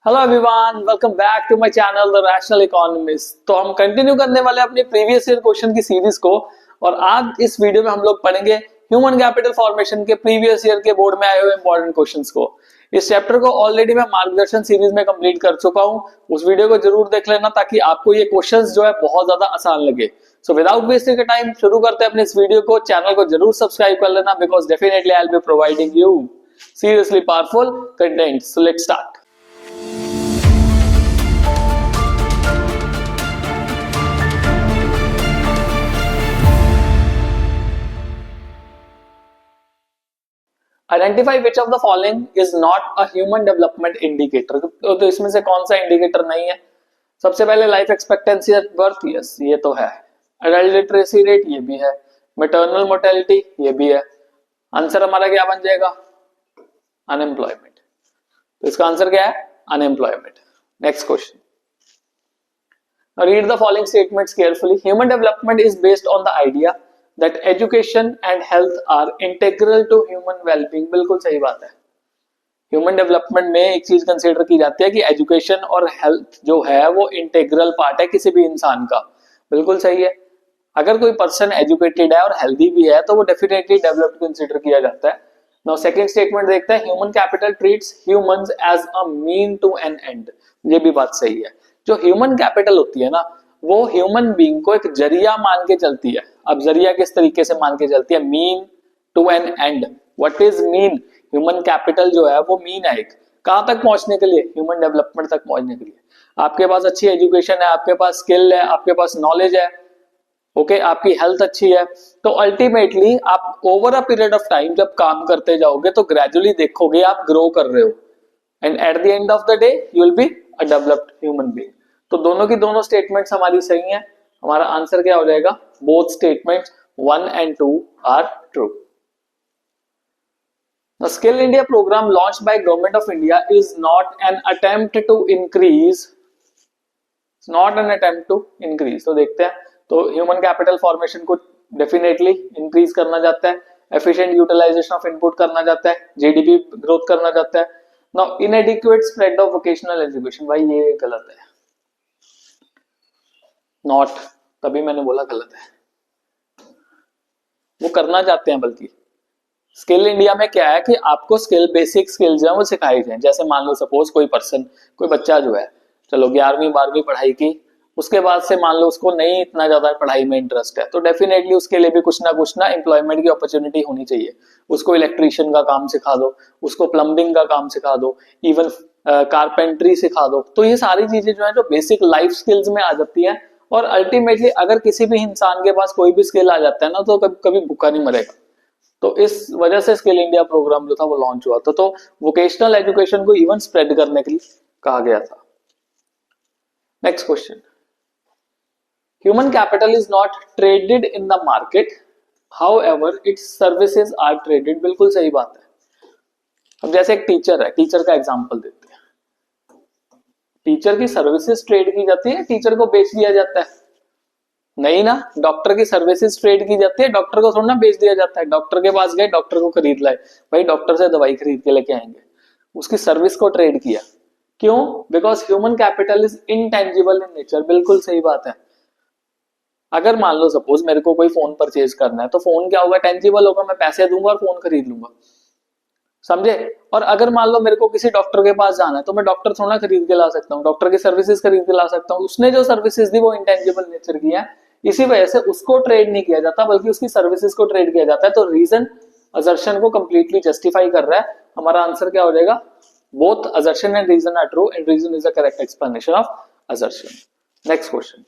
Hello everyone, welcome back to my channel the rational economist. तो हम continue करने वाले अपने प्रीवियस ईयर क्वेश्चन की सीरीज को, और आज इस वीडियो में हम लोग पढ़ेंगे ह्यूमन कैपिटल फॉर्मेशन के प्रीवियस ईयर के बोर्ड में आए हुए इंपॉर्टेंट क्वेश्चंस को। इस चैप्टर को ऑलरेडी मैं मार्गदर्शन सीरीज में कंप्लीट कर चुका हूं, उस वीडियो को जरूर देख लेना ताकि आपको ये क्वेश्चंस जो है बहुत ज्यादा आसान लगे। सो विदाउट वेस्टिंग टाइम शुरू करते हैं अपने इस वीडियो को। चैनल को जरूर सब्सक्राइब कर लेना because definitely I will be providing you seriously powerful content. So let's start. Identify which of the following is not a human development indicator. तो इसमें से कौन सा इंडिकेटर नहीं है? सबसे पहले life expectancy at birth, yes ये तो है। एडल्ट लिटरेसी रेट, ये भी है। मैटरनल मोर्टेलिटी, ये भी है। आंसर हमारा क्या बन जाएगा? अनएम्प्लॉयमेंट। तो इसका आंसर क्या है? Unemployment. Next question, read the following statements carefully. Human development is based on the idea that education and health are integral to human wellbeing. बिल्कुल सही बात है। ह्यूमन डेवलपमेंट में एक चीज कंसीडर की जाती है कि एजुकेशन और हेल्थ जो है वो इंटेग्रल पार्ट है किसी भी इंसान का। बिल्कुल सही है। अगर कोई पर्सन एजुकेटेड है और हेल्दी भी है तो वो डेफिनेटली डेवलप्ड कंसीडर किया जाता है। नाउ सेकंड स्टेटमेंट देखते हैं, human capital treats humans as a mean to an end. ये भी बात सही है। जो ह्यूमन कैपिटल होती है ना, वो ह्यूमन बीइंग को एक जरिया मान के चलती है। अब जरिया किस तरीके से मान के चलती है? Mean to an end. What is mean? Human capital जो है वो मीन है एक, कहां तक पहुंचने के लिए? ह्यूमन डेवलपमेंट तक पहुंचने के लिए। आपके पास अच्छी एजुकेशन है, आपके पास स्किल है, आपके पास नॉलेज है, ओके आपकी हेल्थ अच्छी है, तो अल्टीमेटली आप over a period of time जब काम करते जाओगे तो ग्रेजुअली देखोगे आप ग्रो कर रहे हो, and eight the end of the day you will be a developed human being. तो दोनों की दोनों स्टेटमेंट्स हमारी सही हैं। हमारा आंसर क्या हो जाएगा? Both statements 1 and 2 are true. The Skill India program launched by Government of India is not an attempt to increase, it's not an attempt to increase। तो देखते हैं, तो ह्यूमन कैपिटल फॉर्मेशन को डेफिनेटली इंक्रीज करना चाहता है, efficient utilisation of input करना चाहता है, जीडीपी ग्रोथ करना चाहता है। Now इनएडिक्वेट spread of vocational education, भाई ये गलत है। नॉट, तभी मैंने बोला गलत है। वो करना चाहते हैं, बल्कि स्किल इंडिया में क्या है कि आपको स्किल, बेसिक स्किल्स हैं वो सिखाई जाए। जैसे मान लो सपोज कोई पर्सन, कोई बच्चा जो है, चलो 11वीं 12वीं पढ़ाई की, उसके बाद से मान लो उसको नहीं इतना ज्यादा पढ़ाई में इंटरेस्ट है, तो डेफिनेटली उसके लिए भी कुछ ना एम्प्लॉयमेंट की अपॉर्चुनिटी होनी चाहिए। उसको इलेक्ट्रीशियन का काम सिखा दो, उसको प्लम्बिंग का काम सिखा दो, इवन कारपेंट्री सिखा दो। तो ये सारी चीजें जो है जो बेसिक लाइफ स्किल्स में आ जाती है, और अल्टीमेटली अगर किसी भी इंसान के पास कोई भी स्किल आ जाता है ना, तो कभी भूखा नहीं मरेगा। तो इस वजह से स्किल इंडिया प्रोग्राम जो था वो लॉन्च हुआ था। तो वोकेशनल एजुकेशन को इवन स्प्रेड करने के लिए कहा गया था। Next question, human capital is not traded in the market, however its services are traded. बिल्कुल सही बात है। अब जैसे एक टीचर है, टीचर का एग्जांपल देते हैं। टीचर की सर्विसेज ट्रेड की जाती है, टीचर को बेच दिया जाता है? नहीं ना। डॉक्टर की सर्विसेज ट्रेड की जाती है, डॉक्टर को थोड़ा ना बेच दिया जाता है। डॉक्टर के पास गए, डॉक्टर को खरीद लाए, भाई डॉक्टर से दवाई खरीद के लेके आएंगे, उसकी सर्विस को ट्रेड किया। क्यों? Because human capital is intangible in nature. बिल्कुल सही बात है। अगर मान लो सपोज मेरे को कोई फोन परचेज करना है, तो फोन क्या होगा? टेंजिबल होगा, मैं पैसे दूंगा और फोन खरीद लूंगा, समझे? और अगर मान लो मेरे को किसी डॉक्टर के पास जाना है, तो मैं डॉक्टर थोड़ा खरीद के ला सकता हूँ, डॉक्टर की सर्विसेज खरीद के ला सकता हूँ। उसने जो सर्विसेज दी वो इंटेंजिबल नेचर की है, इसी वजह से उसको ट्रेड नहीं किया जाता बल्कि उसकी सर्विसेज को ट्रेड किया जाता है। तो रीजन असर्शन को कंप्लीटली जस्टिफाई कर रहा है। हमारा आंसर क्या हो जाएगा? Both assertion and reason are true, and reason is the correct explanation of assertion. Next question,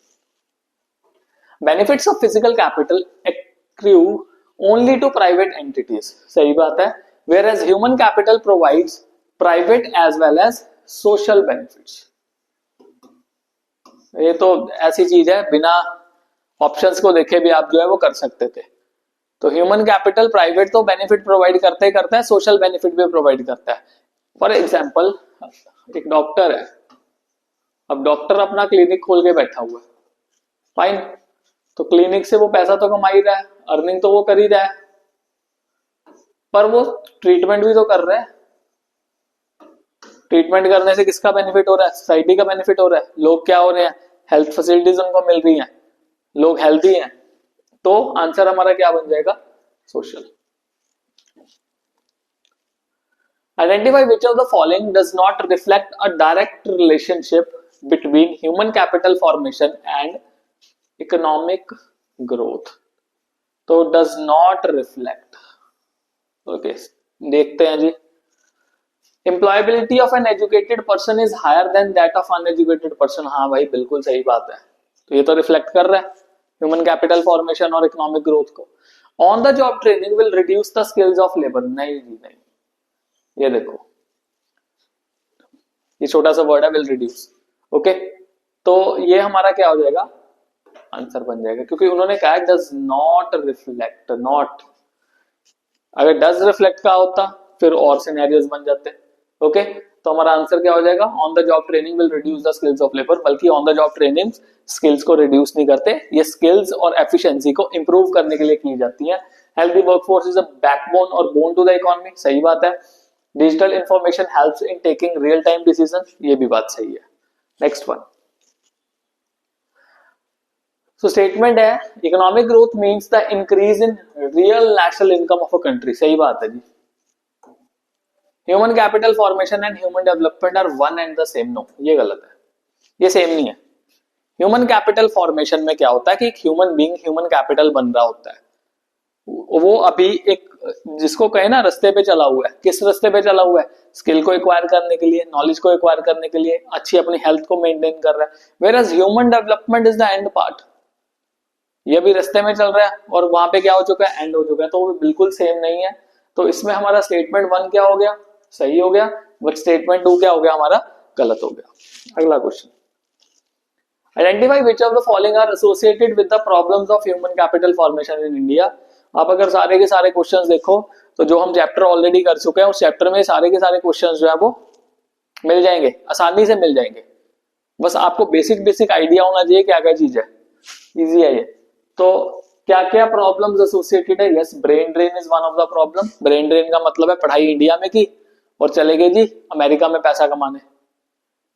benefits of physical capital accrue only to private entities. सही बात है। whereas human capital provides private as well as social benefits। ये तो ऐसी चीज है, बिना options को देखे भी आप जो है वो कर सकते थे। तो ह्यूमन कैपिटल प्राइवेट तो बेनिफिट प्रोवाइड करता ही करता है, सोशल बेनिफिट भी प्रोवाइड करता है। फॉर एग्जांपल, एक डॉक्टर है, अब डॉक्टर अपना क्लिनिक खोल के बैठा हुआ है, फाइन, तो क्लिनिक से वो पैसा तो कमा ही रहा है, अर्निंग तो वो कर ही रहा है, पर वो ट्रीटमेंट भी तो कर रहे हैं। ट्रीटमेंट करने से किसका बेनिफिट हो रहा है? सोसाइटी का बेनिफिट हो रहा है। लोग क्या हो रहे हैं? हेल्थ फैसिलिटीज उनको मिल रही हैं, लोग हेल्थी हैं। तो आंसर हमारा क्या बन जाएगा? Social. Identify which of the following does not reflect a direct relationship between human capital formation and economic growth. तो डज नॉट रिफ्लेक्ट, ओके देखते हैं जी। Employability of an educated person is higher than that of uneducated person. हाँ भाई बिल्कुल सही बात है, तो ये तो रिफ्लेक्ट कर रहा है ह्यूमन कैपिटल फॉर्मेशन और इकोनॉमिक ग्रोथ को। On the job training will reduce the skills of labour. नहीं जी नहीं, ये देखो ये छोटा सा वर्ड है विल रिड्यूस, ओके। तो ये हमारा क्या हो जाएगा? आंसर बन जाएगा, क्योंकि उन्होंने कहा डज नॉट रिफ्लेक्ट, नॉट। अगर डज रिफ्लेक्ट का होता फिर और सिनेरियोस बन जाते, ओके। तो हमारा आंसर क्या हो जाएगा? On the job training will reduce the skills of labour. बल्कि on the job training skills को रिड्यूस नहीं करते, ये स्किल्स और एफिशिएंसी को इंप्रूव करने के लिए की जाती है। Healthy workforce is a backbone और बोन टू द इकोनॉमी। सही बात है। Digital information helps in taking real time decision. ये भी बात सही है। नेक्स्ट वन, सो स्टेटमेंट है economic growth means the increase in real national income of a country. सही बात है जी। Human capital formation and human development are one and the same. No, ये गलत है, ये सेम नहीं है। ह्यूमन कैपिटल फॉर्मेशन में क्या होता है कि एक ह्यूमन बीइंग ह्यूमन कैपिटल बन रहा होता है, वो अभी एक जिसको कहे ना रास्ते पे चला हुआ है। किस रास्ते पे चला हुआ है? स्किल को एक्वायर करने के लिए, नॉलेज को एक्वायर करने के लिए, अच्छी अपनी हेल्थ को मेंटेन कर रहा है। Whereas human development is the end part. ये भी रास्ते में चल रहा है और वहां पे क्या हो चुका है? एंड हो चुका है। तो वो बिल्कुल सेम नहीं है। तो इसमें हमारा स्टेटमेंट 1 क्या हो गया? सही हो गया। बट स्टेटमेंट 2 क्या हो गया? हमारा गलत हो गया। अगला question, identify which of the following are associated with the problems of human capital formation in India. आप अगर सारे के सारे क्वेश्चंस देखो तो जो हम चैप्टर ऑलरेडी कर चुके हैं उस चैप्टर में सारे के सारे क्वेश्चंस जो है वो मिल जाएंगे, आसानी से मिल जाएंगे। बस आपको बेसिक बेसिक आइडिया होना चाहिए क्या क्या चीज है। इजी है ये। तो क्या क्या प्रॉब्लम्स एसोसिएटेड है? Yes, brain drain is one of the problem. Brain drain का मतलब है पढ़ाई इंडिया में की और चले गए जी अमेरिका में पैसा कमाने,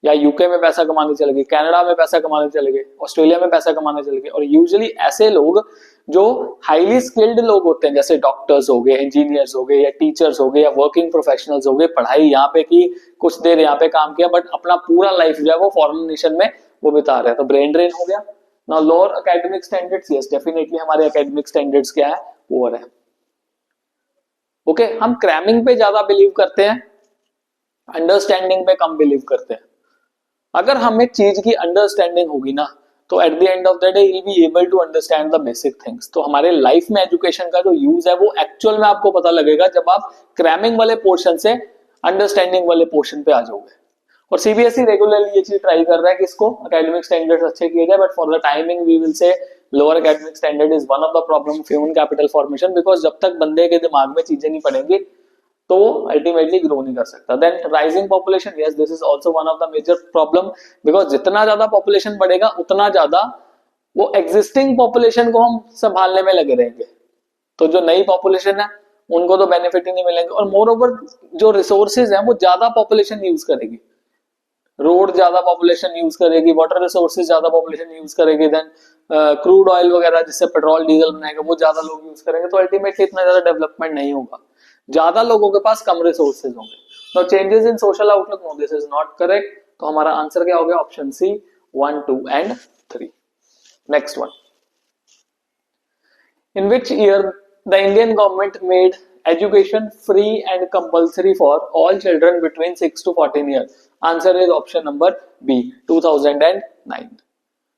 या यूके में पैसा कमाने चले गए, कनाडा में पैसा कमाने चले गए, ऑस्ट्रेलिया में पैसा कमाने चले गए। और यूजुअली ऐसे लोग जो हाईली स्किल्ड लोग होते हैं, जैसे डॉक्टर्स हो गए, इंजीनियर्स हो गए, या टीचर्स हो गए, या वर्किंग प्रोफेशनल्स हो गए, पढ़ाई यहाँ पे की, कुछ देर यहाँ पे काम किया, बट अपना पूरा लाइफ जो है वो फॉरेन नेशन में वो बिता रहे हैं। तो ब्रेन ड्रेन हो गया। Now lower academic standards, yes definitely हमारे एकेडमिक स्टैंडर्ड्स क्या है? पुअर है। ओके, हम क्रैमिंग पे ज्यादा बिलीव करते हैं, अंडरस्टैंडिंग पे कम बिलीव करते हैं। अगर हम एक चीज की अंडरस्टैंडिंग होगी ना तो at the end of the day will be able to understand the basic things. तो हमारे लाइफ में एजुकेशन का जो यूज है वो एक्चुअल में आपको पता लगेगा जब आप क्रैमिंग वाले पोर्शन से अंडरस्टैंडिंग वाले पोर्शन पे आ जाओगे। और सीबीएसई रेगुलरली ये चीज ट्राई कर रहा है कि इसको एकेडमिक स्टैंडर्ड्स अच्छे किए जाए, but for the timing we will say lower academic standard is one of the problem of human capital formation, because जब तक बंदे के दिमाग में चीजें नहीं पड़ेंगी तो अल्टीमेटली ग्रो नहीं कर सकता। Then rising population, yes this is also one of the major problem, because जितना ज्यादा पॉपुलेशन बढ़ेगा उतना ज्यादा वो एग्जिस्टिंग पॉपुलेशन को हम संभालने में लगे रहेंगे। तो जो नई पॉपुलेशन है उनको तो बेनिफिट ही नहीं मिलेंगे। और मोर ओवर जो रिसोर्सेज हैं वो ज्यादा पॉपुलेशन यूज करेगी, रोड ज्यादा पॉपुलेशन यूज करेगी, वाटर रिसोर्सेज ज्यादा पॉपुलेशन यूज करेगी, देन क्रूड ऑयल वगैरह जिससे पेट्रोल डीजल बनाएगा वो ज्यादा लोग यूज करेंगे। तो अल्टीमेटली इतना ज्यादा डेवलपमेंट नहीं होगा, ज्यादा लोगों के पास कम रिसोर्सेज होंगे। तो changes in social outlook, no this is not correct. तो हमारा आंसर क्या हो गया? Option C 1, 2 and 3। Next one, in which year the Indian government made education free and compulsory for all children between 6 to 14 year? Answer is option number B 2009।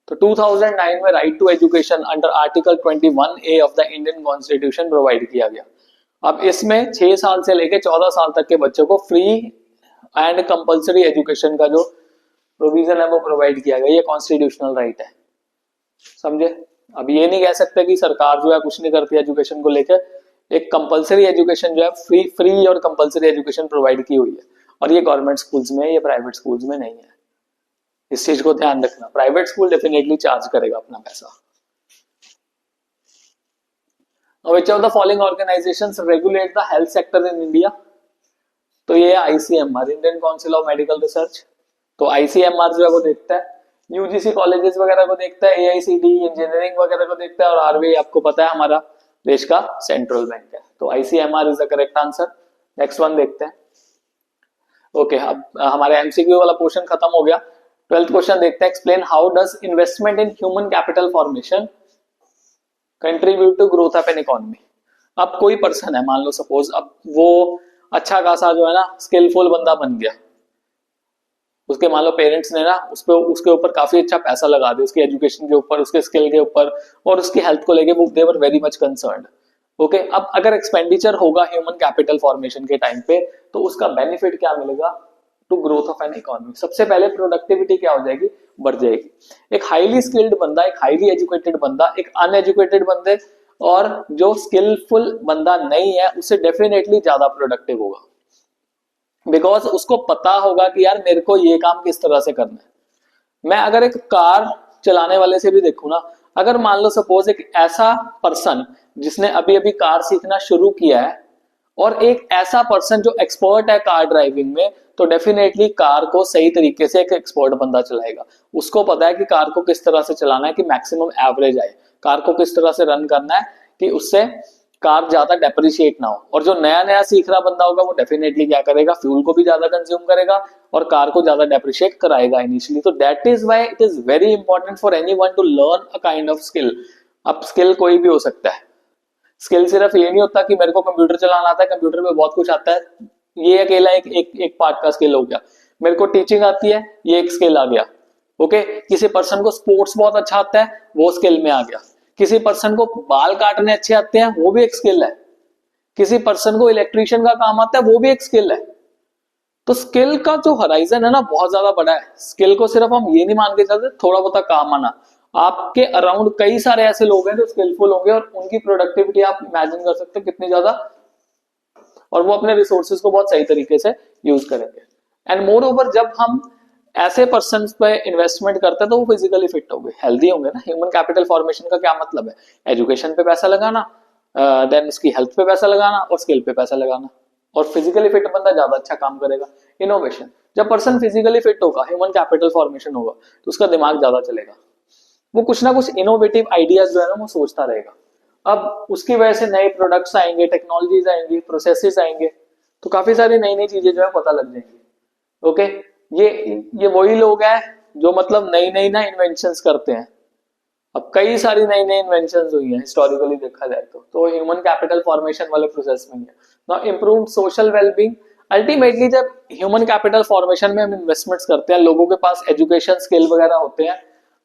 तो 2009 में right to education under article 21A of the Indian constitution provide किया गया। अब इसमें 6 साल से लेकर 14 साल तक के बच्चों को फ्री एंड कंपल्सरी एजुकेशन का जो प्रोविजन है वो प्रोवाइड किया गया। ये कॉन्स्टिट्यूशनल राइट है, समझे। अब ये नहीं कह सकते कि सरकार जो है कुछ नहीं करती एजुकेशन को लेकर। एक कंपल्सरी एजुकेशन जो है फ्री और कंपल्सरी एजुकेशन प्रोवाइड की हुई है, और ये गवर्नमेंट स्कूल्स में, ये प्राइवेट स्कूल्स में नहीं है। इस चीज को ध्यान रखना। प्राइवेट स्कूल डेफिनेटली चार्ज करेगा अपना पैसा। Which of the following organizations regulate the health sector in India? तो ये ICMR, Indian council of medical research. तो आईसीएमआर जो है वो देखता है, यूजीसी कॉलेजेस वगैरह को देखता है, एआईसीटी इंजीनियरिंग वगैरह को देखता है, और आरबीआई आपको पता है हमारा देश का सेंट्रल बैंक है। तो ICMR is the correct answer. Next one देखते हैं। ओके, अब हमारे एमसीक्यू वाला पोर्शन खत्म हो गया। 12th क्वेश्चन देखते हैं। Explain how does investment in human capital formation contribute to growth of an economy. अब कोई पर्सन है, मान लो सपोज, अब वो अच्छा खासा जो है ना स्किलफुल बंदा बन गया, उसके मान लो पेरेंट्स ने ना उसके ऊपर काफी अच्छा पैसा लगा दिया, उसकी एजुकेशन के ऊपर, उसके स्किल के ऊपर, और उसकी हेल्थ को लेके वो they were very much concerned. Okay, अब अगर एक्सपेंडिचर होगा ह्यूमन कैपिटल फॉर्मेशन के टाइम पे, तो उसका बेनिफिट क्या मिलेगा to growth of an economy. सबसे पहले प्रोडक्टिविटी क्या हो जाएगी, बढ़ जाएगी। एक हाईली स्किल्ड बंदा, एक हाईली एजुकेटेड बंदा, एक अनएजुकेटेड बंदे और जो स्किलफुल बंदा नहीं है, उससे डेफिनेटली ज्यादा प्रोडक्टिव होगा, बिकॉज उसको पता होगा कि यार मेरे को ये काम किस तरह से करना है। मैं अगर एक कार चलाने वाले से भी देखूं ना, अगर मान लो सपोज एक ऐसा पर्सन जिसने अभी अभी कार सीखना शुरू किया है और एक ऐसा पर्सन जो एक्सपर्ट है कार ड्राइविंग में, तो डेफिनेटली कार को सही तरीके से एक एक्सपर्ट बंदा चलाएगा। उसको पता है कि कार को किस तरह से चलाना है कि मैक्सिमम एवरेज आए, कार को किस तरह से रन करना है कि उससे कार ज्यादा डेप्रिशिएट ना हो। और जो नया नया सीख रहा बंदा होगा वो डेफिनेटली क्या करेगा, फ्यूल को भी ज्यादा कंज्यूम करेगा और कार को ज्यादा डेप्रिशिएट कराएगा इनिशियली। तो that is why it is very important for anyone to learn a kind of skill. अब स्किल कोई भी हो सकता है, स्किल सिर्फ ये नहीं होता कि मेरे को कंप्यूटर चलाना आता है, कंप्यूटर में बहुत कुछ आता है, ये अकेला एक पार्ट का स्किल हो गया। मेरे को टीचिंग आती है, ये एक स्किल आ गया। ओके, किसी पर्सन को स्पोर्ट्स बहुत अच्छा आता है, वो स्किल में आ गया। किसी पर्सन को बाल काटने अच्छे आते हैं, वो भी एक स्किल है। किसी पर्सन को इलेक्ट्रिशियन का काम आता है, वो भी एक स्किल है। तो स्किल का जो हराइजन है ना बहुत ज्यादा बड़ा है। स्किल को सिर्फ हम ये नहीं मान के चलते थोड़ा बहुत काम आना, आपके अराउंड कई सारे ऐसे लोग हैं जो स्किलफुल होंगे और उनकी प्रोडक्टिविटी आप इमेजिन कर सकते हो कितनी ज्यादा, और वो अपने रिसोर्सेज को बहुत सही तरीके से यूज करेंगे। एंड मोर ओवर जब हम ऐसे पर्सन पे इन्वेस्टमेंट करते हैं तो वो फिजिकली फिट होंगे, हेल्दी होंगे ना। ह्यूमन कैपिटल फॉर्मेशन का क्या मतलब है, एजुकेशन पे पैसा लगाना, देन उसकी हेल्थ पे पैसा लगाना और स्किल पे पैसा लगाना। और फिजिकली फिट बंदा ज्यादा अच्छा काम करेगा। इनोवेशन, जब पर्सन फिजिकली फिट होगा, ह्यूमन कैपिटल फॉर्मेशन होगा, तो उसका दिमाग ज्यादा चलेगा, वो कुछ ना कुछ इनोवेटिव आइडियाज जो है ना वो सोचता रहेगा। अब उसकी वजह से नए प्रोडक्ट्स आएंगे, टेक्नोलॉजीज आएंगी, प्रोसेसेस आएंगे, तो काफी सारी नई नई चीजें जो है पता लग जाएंगी। ओके, ये वही लोग हैं जो मतलब नई नई ना इन्वेंशंस करते हैं। अब कई सारी नई नई इन्वेंशंस हुई हैं हिस्टोरिकली देखा जाए तो ह्यूमन कैपिटल फॉर्मेशन वाले प्रोसेस में है। Now improved social wellbeing, ultimately जब ह्यूमन कैपिटल फॉर्मेशन में हम इन्वेस्टमेंट्स करते हैं, लोगों के पास एजुकेशन स्किल वगैरह होते हैं,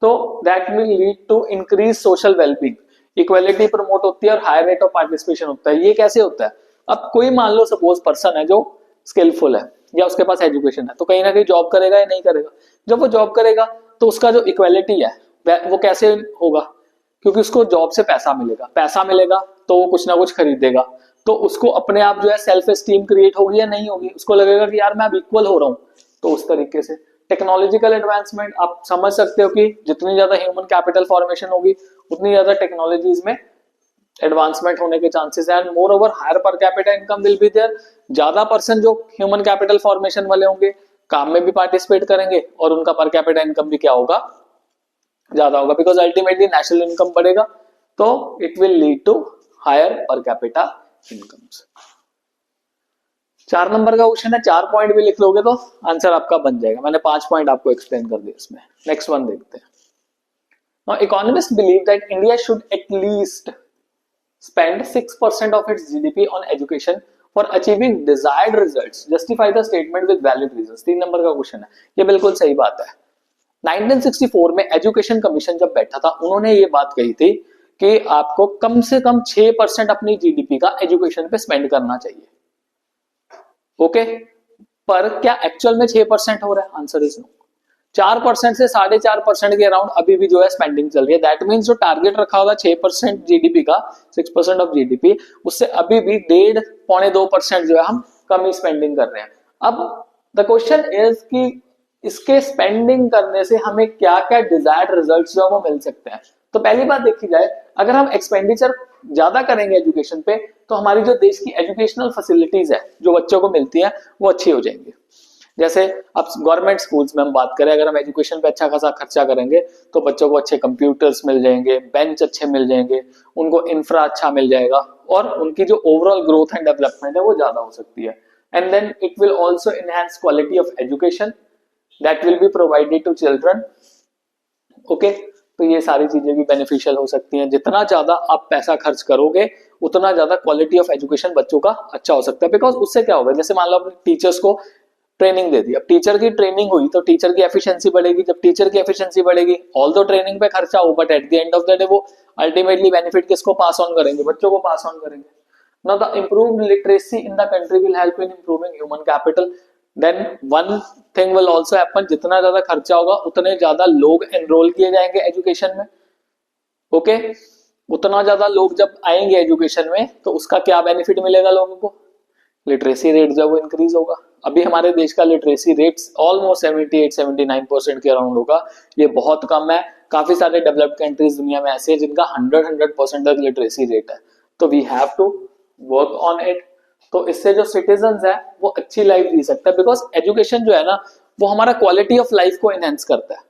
तो that will lead to increase social wellbeing, equality promote होती है और हाई रेट ऑफ पार्टिसिपेशन होता है। ये कैसे होता है, अब कोई मान लो सपोज पर्सन है जो स्किलफुल है या उसके पास एजुकेशन है, तो कहीं ना कहीं जॉब करेगा या नहीं करेगा। जब वो जॉब करेगा तो उसका जो इक्वालिटी है वो कैसे होगा, क्योंकि उसको जॉब से पैसा मिलेगा, पैसा मिलेगा तो वो कुछ ना कुछ खरीदेगा, तो उसको अपने आप जो है सेल्फ एस्टीम क्रिएट होगी या नहीं होगी, उसको लगेगा कि यार मैं अब इक्वल हो रहा हूँ। तो उस तरीके से टेक्नोलॉजिकल एडवांसमेंट, आप समझ सकते हो कि जितनी ज्यादा ह्यूमन कैपिटल फॉर्मेशन होगी उतनी ज्यादा टेक्नोलॉजीज में एडवांसमेंट होने के चांसेस है। And moreover higher per capita income will be there, ज्यादा पर्सन जो ह्यूमन कैपिटल फॉर्मेशन वाले होंगे काम में भी पार्टिसिपेट करेंगे और उनका पर कैपिटा इनकम भी क्या होगा, ज्यादा होगा, बिकॉज अल्टीमेटली नेशनल इनकम बढ़ेगा, तो it will lead to higher per capita incomes. 4 number का क्वेश्चन है, 4 पॉइंट भी लिख लोगे तो आंसर आपका बन जाएगा। मैंने 5 पॉइंट आपको एक्सप्लेन कर दिया इसमें। नेक्स्ट वन देखते हैं। Now, economists believe that India should at least spend 6% of its GDP on education for achieving desired results. Justify the statement with valid reasons. 3 number का क्वेश्चन है, ये बिल्कुल सही बात है। 1964 में एजुकेशन कमीशन जब बैठा था, उन्होंने ये बात कही थी कि आपको कम से कम 6% अपनी जीडीपी का एजुकेशन पे स्पेंड करना चाहिए। ओके, पर क्या एक्चुअल में 6% हो रहा है? Answer is no. 4% से 4.5% के अराउंड अभी भी जो है स्पेंडिंग चल रही है। दैट मीन्स जो टारगेट रखा होगा 6% जीडीपी का, 6% ऑफ जीडीपी, उससे अभी भी 1.5-2% जो है हम कम ही स्पेंडिंग कर रहे हैं। अब द क्वेश्चन इज कि इसके स्पेंडिंग करने से हमें क्या क्या डिजायर्ड रिजल्ट्स जो वो मिल सकते हैं। तो पहली बात देखी जाए, अगर हम एक्सपेंडिचर ज्यादा करेंगे एजुकेशन पे तो हमारी जो देश की एजुकेशनल फैसिलिटीज है जो बच्चों को मिलती है वो अच्छी हो जाएंगी। जैसे अब गवर्नमेंट स्कूल्स में हम बात करें, अगर हम एजुकेशन पे अच्छा खासा खर्चा करेंगे तो बच्चों को अच्छे कंप्यूटर्स मिल जाएंगे, बेंच अच्छे मिल जाएंगे, उनको इंफ्रा अच्छा मिल जाएगा और उनकी जो ओवरऑल ग्रोथ एंड डेवलपमेंट है वो ज्यादा हो सकती है। And then it will also enhance quality of education that will be provided to children. Okay, तो ये सारी चीजें भी बेनिफिशियल हो सकती हैं। जितना ज्यादा आप पैसा खर्च करोगे उतना ज्यादा क्वालिटी ऑफ एजुकेशन बच्चों का अच्छा हो सकता है। बिकॉज उससे क्या होगा, जैसे मान लो आपने टीचर्स को ट्रेनिंग दे दी, अब टीचर की ट्रेनिंग हुई तो टीचर की एफिशिएंसी बढ़ेगी। जब टीचर की एफिशिएंसी बढ़ेगी, ऑल दो ट्रेनिंग पे खर्चा हो, but at the end of the day वो अल्टीमेटली बेनिफिट किसको पास ऑन करेंगे, बच्चों को पास ऑन करेंगे। Now the improved literacy in the country will help in improving human capital. Then one thing will also happen, जितना ज्यादा खर्चा होगा उतने ज्यादा लोग एनरोल किए जाएंगे एजुकेशन में। ओके, उतना ज्यादा लोग जब आएंगे एजुकेशन में तो उसका क्या बेनिफिट मिलेगा लोगों को, लिटरेसी रेट जो वो इंक्रीज होगा। अभी हमारे देश का लिटरेसी रेट ऑलमोस्ट 78-79% के अराउंड होगा, ये बहुत कम है। काफी सारे डेवलप्ड कंट्रीज दुनिया में ऐसे हैं जिनका 100% तक लिटरेसी रेट है। तो we have to work on it. तो इससे जो सिटीजन्स है वो अच्छी लाइफ जी सकता है। बिकॉज एजुकेशन जो है ना वो हमारा क्वालिटी ऑफ लाइफ को एनहेंस करता है।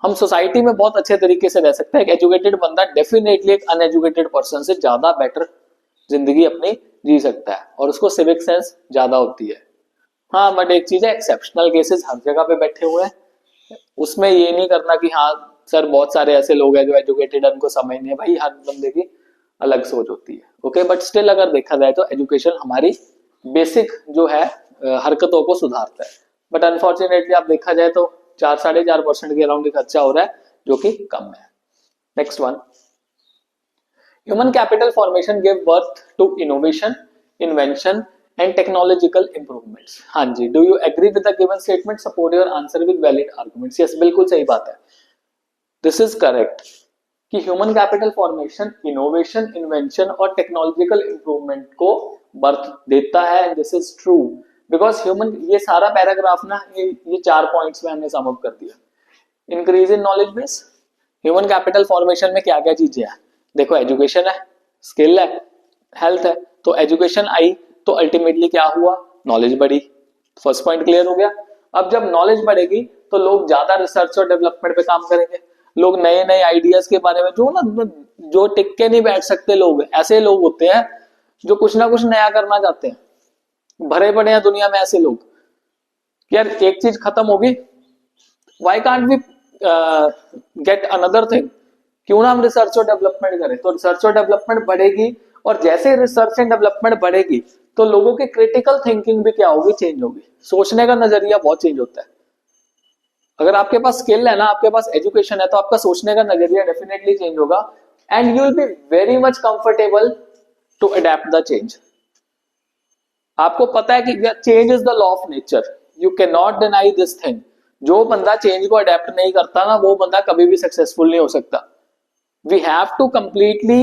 हम सोसाइटी में बहुत अच्छे तरीके से रह सकते हैं। एक एजुकेटेड बंदा डेफिनेटली एक अनएजुकेटेड पर्सन से ज्यादा बेटर जिंदगी अपनी जी सकता है और उसको सिविक सेंस ज्यादा होती है। हाँ, बट एक चीज है, एक्सेप्शनल केसेस हर जगह पे बैठे हुए हैं, उसमें ये नहीं करना कि हाँ सर बहुत सारे ऐसे लोग हैं जो एजुकेटेड है उनको समझ नहीं है। भाई हर बंदे की अलग सोच होती है। ओके, बट स्टिल अगर देखा जाए तो एजुकेशन हमारी बेसिक जो है हरकतों को सुधारता है। बट अनफॉर्चुनेटली आप देखा जाए तो 4-4.5% के अराउंड खर्चा हो रहा है जो कि कम है। Next one, human capital formation give birth to innovation, invention and technological improvements. हाँ जी, do you agree with the given statement, support your answer with valid arguments. Yes, बिल्कुल सही बात है, दिस इज करेक्ट कि human capital formation innovation, invention और technological improvement को birth देता है। This is true because human, ये सारा पैराग्राफ ना ये 4 पॉइंट्स में हमने सम अप कर दिया। Increase in knowledge base, human capital formation में क्या क्या चीजें हैं, देखो एजुकेशन है, स्किल है, हेल्थ है। तो एजुकेशन आई तो अल्टीमेटली क्या हुआ, नॉलेज बढ़ी। फर्स्ट पॉइंट क्लियर हो गया। अब जब नॉलेज बढ़ेगी तो लोग ज्यादा रिसर्च और डेवलपमेंट पे काम करेंगे। लोग नए नए आइडियाज के बारे में जो टिक के नहीं बैठ सकते, लोग ऐसे लोग होते हैं जो कुछ ना कुछ नया करना चाहते हैं, भरे पड़े हैं दुनिया में ऐसे लोग। यार एक चीज खत्म होगी, why can't we get another thing, क्यों ना हम रिसर्च और डेवलपमेंट करें। तो रिसर्च और डेवलपमेंट बढ़ेगी और जैसे रिसर्च एंड डेवलपमेंट बढ़ेगी तो लोगों की क्रिटिकल थिंकिंग भी क्या होगी, चेंज होगी। सोचने का नजरिया बहुत चेंज होता है। अगर आपके पास स्किल है ना, आपके पास एजुकेशन है, तो आपका सोचने का नजरिया डेफिनेटली चेंज होगा and you will be very much comfortable to adapt the change. आपको पता है कि change is the law of nature, you can not deny this thing. जो बंदा चेंज को अडेप्ट नहीं करता ना, वो बंदा कभी भी सक्सेसफुल नहीं हो सकता। We have to completely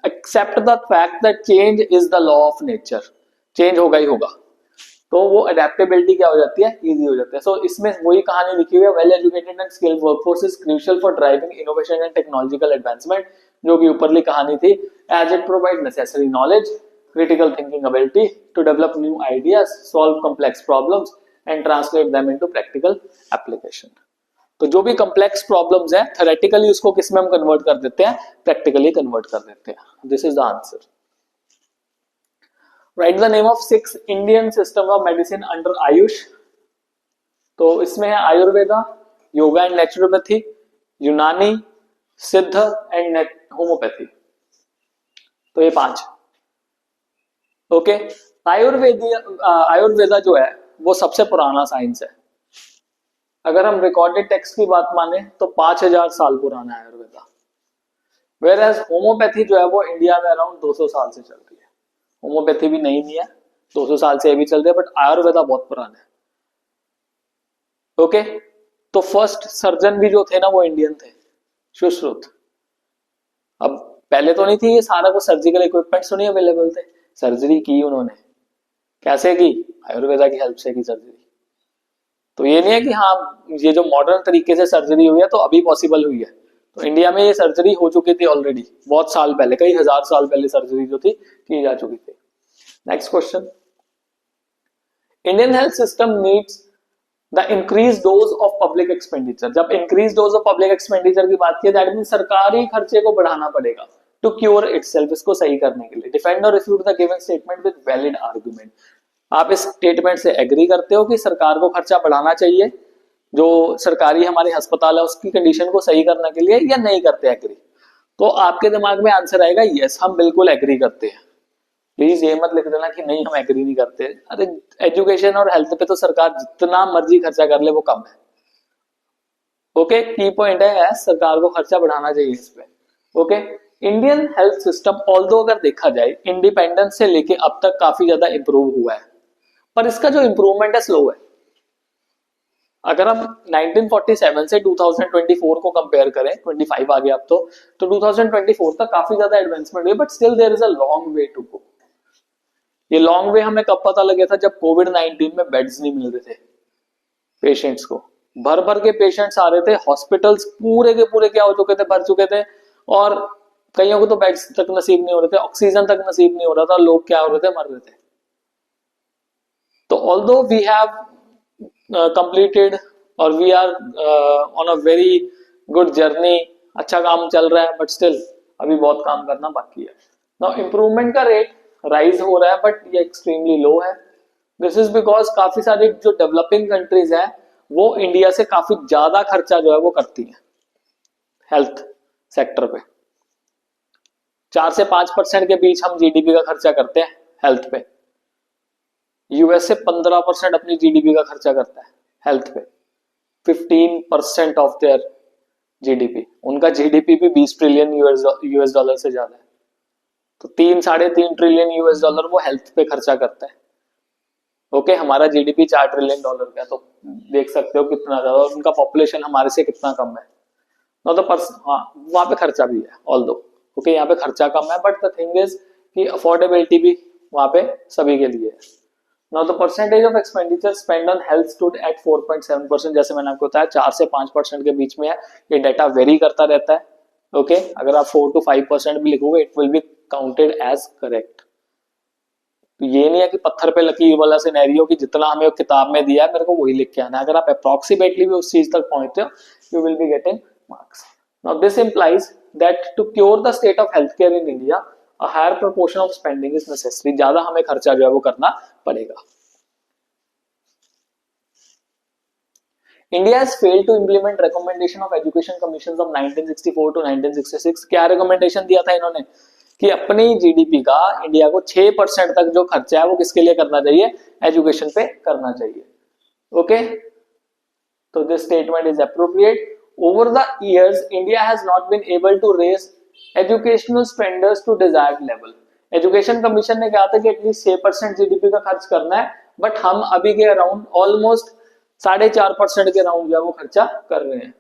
accept the fact that change is the law of nature. Change होगा ही होगा, तो वो अडेप्टेबिलिटी क्या हो जाती है, इजी हो जाती है। सो इसमें वही कहानी लिखी हुई है, well educated and skilled workforce is crucial for driving innovation and technological advancement, जो कि ऊपरली कहानी थी। As it provide necessary knowledge, critical thinking ability to develop new ideas, solve complex problems and translate them into practical application। तो जो भी complex problems है theoretically उसको किस में हम convert कर देते हैं, practically convert कर देते हैं। This is the answer। Write the name of 6 Indian system of medicine under Ayush. तो इसमें है आयुर्वेदा, योगा एंड नेचुरोपैथी, यूनानी, सिद्ध एंड होम्योपैथी। तो ये 5। ओके, आयुर्वेदा जो है वो सबसे पुराना साइंस है। अगर हम रिकॉर्डेड टेक्स्ट की बात माने तो 5000 साल पुराना है आयुर्वेदा। वेयर एज होम्योपैथी जो है वो इंडिया में अराउंड 200 साल से चल रही है। होम्योपैथी भी नहीं है, 200 साल से भी चल रही है, बट आयुर्वेदा बहुत पुराना है। ओके, तो फर्स्ट सर्जन भी जो थे ना वो इंडियन थे, सुश्रुत। अब पहले तो नहीं थी ये सारा कुछ सर्जिकल इक्विपमेंट्स तो नहीं अवेलेबल थे, सर्जरी की उन्होंने, कैसे की, आयुर्वेदा की हेल्प से की सर्जरी। तो ये नहीं है कि हाँ ये जो मॉडर्न तरीके से सर्जरी हुई है तो अभी पॉसिबल हुई है, तो इंडिया में ये सर्जरी हो चुकी थी ऑलरेडी, बहुत साल पहले, कई हजार साल पहले सर्जरी जो थी की जा चुकी थी। Next question, Indian health system needs the increase dose of public expenditure. जब increase dose of public expenditure की बात की, दैट मीन सरकारी खर्चे को बढ़ाना पड़ेगा टू क्योर इटसेल्फ, इसको सही करने के लिए। डिफेंड और refute the given statement with valid argument. आप इस स्टेटमेंट से एग्री करते हो कि सरकार को खर्चा बढ़ाना चाहिए जो सरकारी हमारे अस्पताल है उसकी कंडीशन को सही करने के लिए, या नहीं करते एग्री? तो आपके दिमाग में आंसर आएगा यस, हम बिल्कुल एग्री करते हैं। प्लीज ये मत लिख देना कि नहीं हम एग्री नहीं करते। अरे एजुकेशन और हेल्थ पे तो सरकार जितना मर्जी खर्चा कर ले वो कम है। ओके, की पॉइंट है सरकार को खर्चा बढ़ाना चाहिए इस पे। Okay, Indian health system although अगर देखा जाए इंडिपेंडेंस से लेके अब तक काफी ज्यादा इंप्रूव हुआ है, पर इसका जो इंप्रूवमेंट है स्लो है। अगर हम 1947 से 2024 को कंपेयर करें, 25 आ गया अब तो 2024 तक काफी ज्यादा एडवांसमेंट हुई, but still there is a long way to go. ये लॉन्ग वे हमें कब पता लगा था? जब कोविड-19 में बेड्स नहीं मिल रहे थे पेशेंट्स को, भर भर के पेशेंट्स आ रहे थे, हॉस्पिटल्स पूरे के पूरे क्या हो चुके थे, भर चुके थे, और कईयों को तो बेड्स तक नसीब नहीं हो रहे थे, ऑक्सीजन तक नसीब नहीं हो रहा था, लोग क्या हो रहे थे, मर रहे थे। तो ऑल्दो वी हैव completed और we are on a very good journey, अच्छा काम चल रहा है, बट स्टिल अभी बहुत काम करना बाकी है। नाउ इम्प्रूवमेंट का रेट राइज हो रहा है, बट ये एक्सट्रीमली लो है। दिस इज बिकॉज काफी सारी जो डेवलपिंग कंट्रीज है वो इंडिया से काफी ज्यादा खर्चा जो है वो करती है हेल्थ सेक्टर पे। 4 से 5% के बीच हम जीडीपी का खर्चा करते हैं हेल्थ पे। यूएस से 15% अपनी जीडीपी का खर्चा करता है हेल्थ पे, 15% ऑफ देयर जीडीपी। उनका जीडीपी भी 20 ट्रिलियन यूएस डॉलर से ज्यादा है, तो 3-3.5 ट्रिलियन यूएस डॉलर वो हेल्थ पे खर्चा करता है। ओके, हमारा जीडीपी 4 ट्रिलियन डॉलर का, तो देख सकते हो कितना ज्यादा, और उनका पॉपुलेशन हमारे से कितना कम है। नो तो हाँ, वहां पे खर्चा भी है ऑल्दो। ओके, यहाँ पे खर्चा कम है, बट द थिंग इज कि अफोर्डेबिलिटी भी वहां पे सभी के लिए है। Now the percentage of expenditure spent on health stood at 4.7%। जैसे मैंने आपको बताया 4 से 5% के बीच में है, ये डाटा वेरी करता रहता है। ओके, अगर आप 4 to 5% भी लिखोगे it will be counted as correct. तो ये नहीं है कि पत्थर पे लकीर वाला सिनेरियो कि जितना हमें किताब में दिया है मेरे को वही लिख के आना है। अगर आप अप्रोक्सीमेटली भी उस चीज तक पहुंचते हो you will be getting marks. Now this implies that to cure the state of health care in India a higher proportion of spending is necessary। ज्यादा हमें खर्चा जो है वो करना पड़ेगा। India has failed to implement recommendation of education commissions of 1964 to 1966। क्या recommendation दिया था इन्होंने कि अपनी जीडीपी का इंडिया को 6% तक जो खर्चा है वो किसके लिए करना चाहिए? एजुकेशन पे करना चाहिए। ओके, तो this statement is appropriate. Over the years, India has not been able to raise educational spenders to desired level. Education commission ने कहा था कि एटलीस्ट 6% जीडीपी का खर्च करना है, बट हम अभी के अराउंड ऑलमोस्ट 4.5% के अराउंड जो है वो खर्चा कर रहे हैं।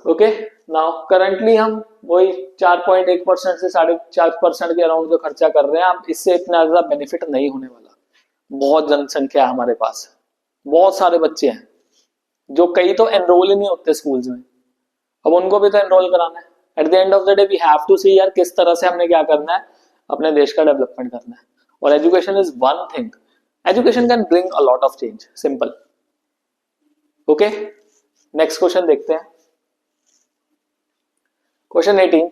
ओके, नाउ करंटली हम वही 4.1% से 4.5% के अराउंड जो खर्चा कर रहे हैं। अब इससे इतना ज्यादा बेनिफिट नहीं होने वाला। बहुत जनसंख्या है हमारे पास, बहुत सारे बच्चे हैं जो कई तो एनरोल ही नहीं होते स्कूल्स में, अब उनको भी तो एनरोल कराना है। At the end of the day we have to see यार किस तरह से हमने क्या करना है, अपने देश का डेवलपमेंट करना है। और education is one thing, education can bring a lot of change, simple. Okay, next question देखते हैं। Question 18,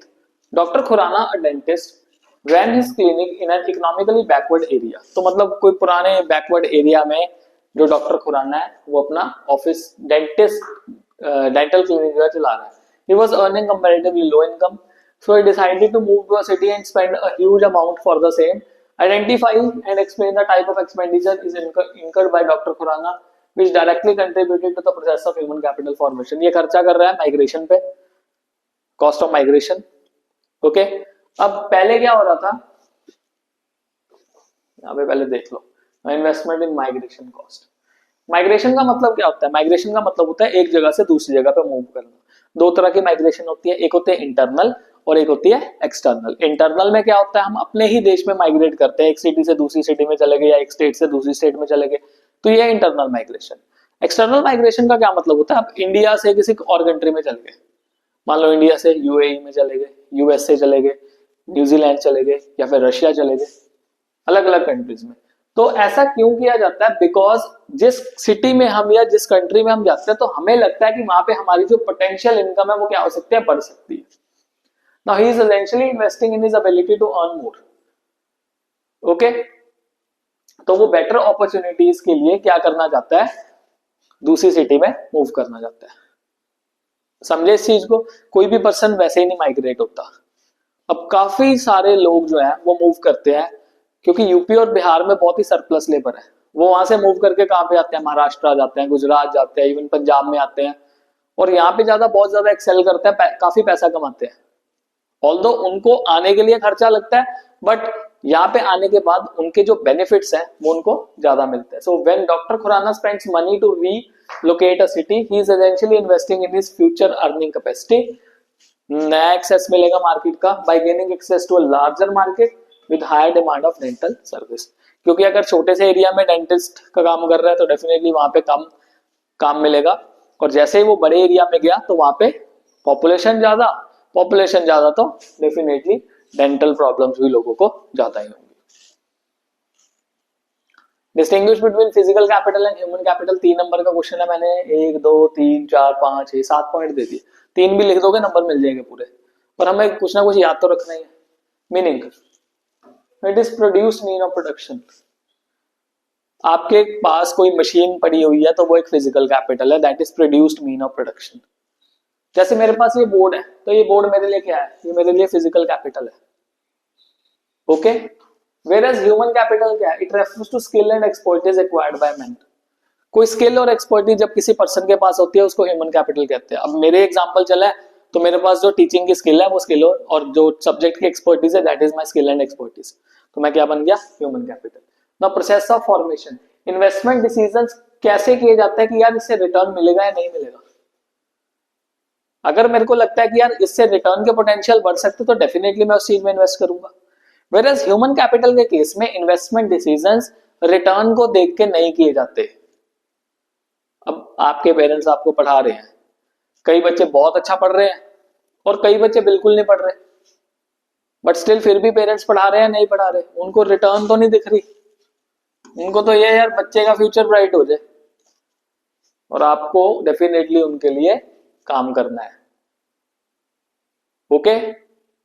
doctor Khurana a dentist ran his clinic in an economically backward area। तो मतलब कोई पुराने बैकवर्ड एरिया में जो डॉक्टर खुराना है वो अपना ऑफिस डेंटल क्लिनिक जो चला रहा है। He was earning comparatively low income, so he decided to move to a city and spend a huge amount for the same। Identify and explain the type of expenditure is incurred by Dr. Khurana which directly contributed to the process of human capital formation। ये खर्चा कर रहा है migration पे, cost of migration. Okay, अब पहले क्या हो रहा था, यहाँ पे पहले देख लो, investment in migration cost. Migration का मतलब क्या होता है? माइग्रेशन का मतलब होता है एक जगह से दूसरी जगह पे मूव करना। दो तरह की माइग्रेशन होती है, एक होती है इंटरनल और एक होती है एक्सटर्नल। इंटरनल में क्या होता है, हम अपने ही देश में माइग्रेट करते हैं, एक सिटी से दूसरी सिटी में चले गए या एक स्टेट से दूसरी स्टेट में चले गए, तो ये इंटरनल माइग्रेशन। एक्सटर्नल माइग्रेशन का क्या मतलब होता है, आप इंडिया से किसी और कंट्री में चले गए, मान लो इंडिया से यूएई में चले गए, यूएस से चले गए, न्यूजीलैंड चले गए, या फिर रशिया चले गए, अलग अलग कंट्रीज में। तो ऐसा क्यों किया जाता है, बिकॉज जिस सिटी में हम या जिस कंट्री में हम जाते हैं तो हमें लगता है कि वहां पे हमारी जो पोटेंशियल इनकम है वो क्या हो सकती है, बढ़ सकती है। Now he is essentially investing in his ability to earn more. Okay, तो वो बेटर अपॉर्चुनिटीज के लिए क्या करना चाहता है, दूसरी सिटी में मूव करना चाहता है। समझे इस चीज को, कोई भी पर्सन वैसे ही नहीं माइग्रेट होता। अब काफी सारे लोग जो है वो मूव करते हैं क्योंकि यूपी और बिहार में बहुत ही सरप्लस लेबर है, वो वहां से मूव करके कहाँ पे आते हैं, महाराष्ट्र आ जाते हैं, गुजरात जाते हैं, इवन पंजाब में आते हैं, और यहाँ पे बहुत ज्यादा एक्सेल करते हैं, काफी पैसा कमाते हैं। ऑल्दो उनको आने के लिए खर्चा लगता है, बट यहाँ पे आने के बाद उनके जो बेनिफिट्स हैं वो उनको ज्यादा मिलते हैं। So when doctor Khurana spends money to relocate a city, he is essentially investing in his future earning capacity. नया एक्सेस मिलेगा मार्केट का by gaining access to a larger market with higher demand of dental service. क्योंकि अगर छोटे से area में dentist का काम कर रहा है तो डेफिनेटली वहां पे कम काम मिलेगा, और जैसे ही वो बड़े एरिया में गया तो वहां पे पॉपुलेशन ज्यादा तो डेफिनेटली डेंटल प्रॉब्लम्स भी लोगों को ज्यादा ही होंगी। Distinguish between physical capital and human capital, 3 number का क्वेश्चन है। मैंने 1 2 3 4 5 6 7 पॉइंट दे दिए, 3 भी लिख दोगे नंबर मिल जाएंगे पूरे, पर हमें कुछ ना कुछ याद तो रखना ही है। Meaning, it is produced mean of production. आपके पास कोई मशीन पड़ी हुई है तो वो एक फिजिकल कैपिटल है, that is produced mean of production. जैसे मेरे पास ये बोर्ड है तो ये बोर्ड मेरे लिए क्या है, ये मेरे लिए फिजिकल कैपिटल है। ओके, whereas ह्यूमन कैपिटल क्या है, it refers to skill and expertise acquired by man. कोई स्किल और एक्सपर्टीज जब किसी पर्सन के पास होती है उसको ह्यूमन कैपिटल कहते हैं। अब मेरे एग्जांपल चला है तो मेरे पास जो टीचिंग की स्किल है वो स्किल, और जो सब्जेक्ट की एक्सपर्टीज है that is my skill and expertise, तो मैं क्या बन गया, human capital. Now process of formation, investment decisions कैसे किए जाते हैं कि यार इससे रिटर्न मिलेगा या नहीं मिलेगा। अगर मेरे को लगता है कि यार इससे रिटर्न के पोटेंशियल बढ़ सकते तो डेफिनेटली मैं उस चीज में इन्वेस्ट करूंगा। वेयरएज ह्यूमन कैपिटल के केस में इन्वेस्टमेंट डिसीजंस रिटर्न को देख के नहीं किए जाते। अब आपके पेरेंट्स आपको पढ़ा रहे हैं, कई बच्चे बहुत अच्छा पढ़ रहे हैं और कई बच्चे बिल्कुल नहीं पढ़ रहे, बट स्टिल फिर भी पेरेंट्स पढ़ा रहे हैं, नहीं पढ़ा रहे, उनको रिटर्न तो नहीं दिख रही, उनको तो ये यार बच्चे का फ्यूचर ब्राइट हो जाए, और आपको डेफिनेटली उनके लिए काम करना है। ओके,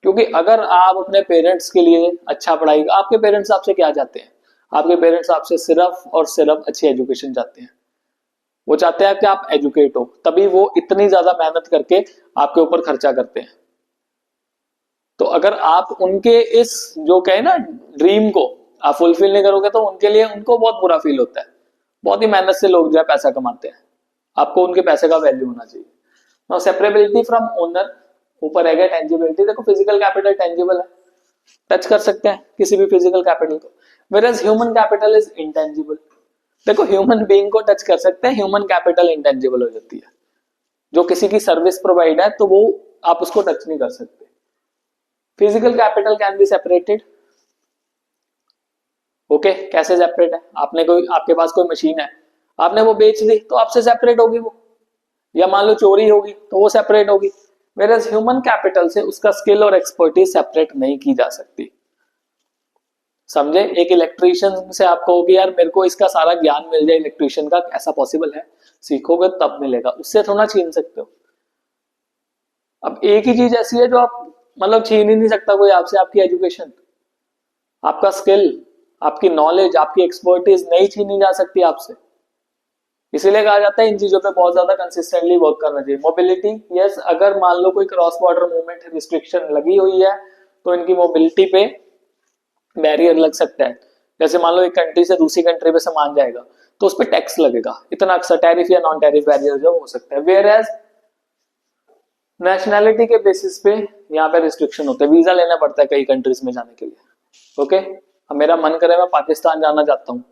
क्योंकि अगर आप अपने पेरेंट्स के लिए अच्छा पढ़ाई, आपके पेरेंट्स आपसे क्या चाहते हैं, आपके पेरेंट्स आपसे सिर्फ और सिर्फ अच्छी एजुकेशन चाहते हैं। वो चाहते हैं कि आप एजुकेट हो, तभी वो इतनी ज्यादा मेहनत करके आपके ऊपर खर्चा करते हैं। तो अगर आप उनके इस जो कहे ना ड्रीम को आप फुलफिल नहीं करोगे तो उनके लिए, उनको बहुत बुरा फील होता है। बहुत ही मेहनत से लोग जो है पैसा कमाते हैं, आपको उनके पैसे का वैल्यू होना चाहिए। नाउ सेपरेबिलिटी फ्रॉम ओनर, ऊपर है टेंजिबिलिटी। देखो फिजिकल कैपिटल टेंजिबल है, टच कर सकते हैं किसी भी फिजिकल कैपिटल को, whereas human capital is intangible. देखो ह्यूमन बीइंग को टच कर सकते हैं, ह्यूमन कैपिटल इंटेंजिबल हो जाती है। जो किसी की सर्विस प्रोवाइड है तो वो आप उसको टच नहीं कर सकते। Physical capital can be separated. Okay, कैसे सेपरेट है, आपके पास कोई मशीन है, आपने वो बेच दी तो आपसे सेपरेट होगी वो, या मान लो चोरी होगी तो वो सेपरेट होगी। वेयरएज ह्यूमन कैपिटल से उसका स्किल और एक्सपर्टीज सेपरेट नहीं की जा सकती। समझे, एक इलेक्ट्रीशियन से आप कहोगे यार मेरे को इसका सारा ज्ञान मिल जाए इलेक्ट्रीशियन का, ऐसा पॉसिबल है? सीखोगे तब मिलेगा, उससे थोड़ा छीन सकते हो। अब एक ही चीज ऐसी है जो आप मतलब छीन ही नहीं सकता कोई आपसे, आपकी एजुकेशन, आपका स्किल, आपकी नॉलेज, आपकी एक्सपर्टीज नहीं छीनी जा सकती आपसे। इसीलिए कहा जाता है इन चीजों पे बहुत ज्यादा कंसिस्टेंटली वर्क करना चाहिए। मोबिलिटी, यस, अगर मान लो कोई क्रॉस बॉर्डर मूवमेंट रिस्ट्रिक्शन लगी हुई है तो इनकी मोबिलिटी पे बैरियर लग सकता है। जैसे मान लो एक कंट्री से दूसरी कंट्री पे सामान जाएगा तो उस पर टैक्स लगेगा, इतना अक्सर टैरिफ या नॉन टैरिफ बैरियर जो हो सकता है। वेयर एज नेशनैलिटी के बेसिस पे यहाँ पे रिस्ट्रिक्शन होते हैं, वीजा लेना पड़ता है कई कंट्रीज में जाने के लिए। ओके, अब मेरा मन करे मैं पाकिस्तान जाना चाहता हूँ,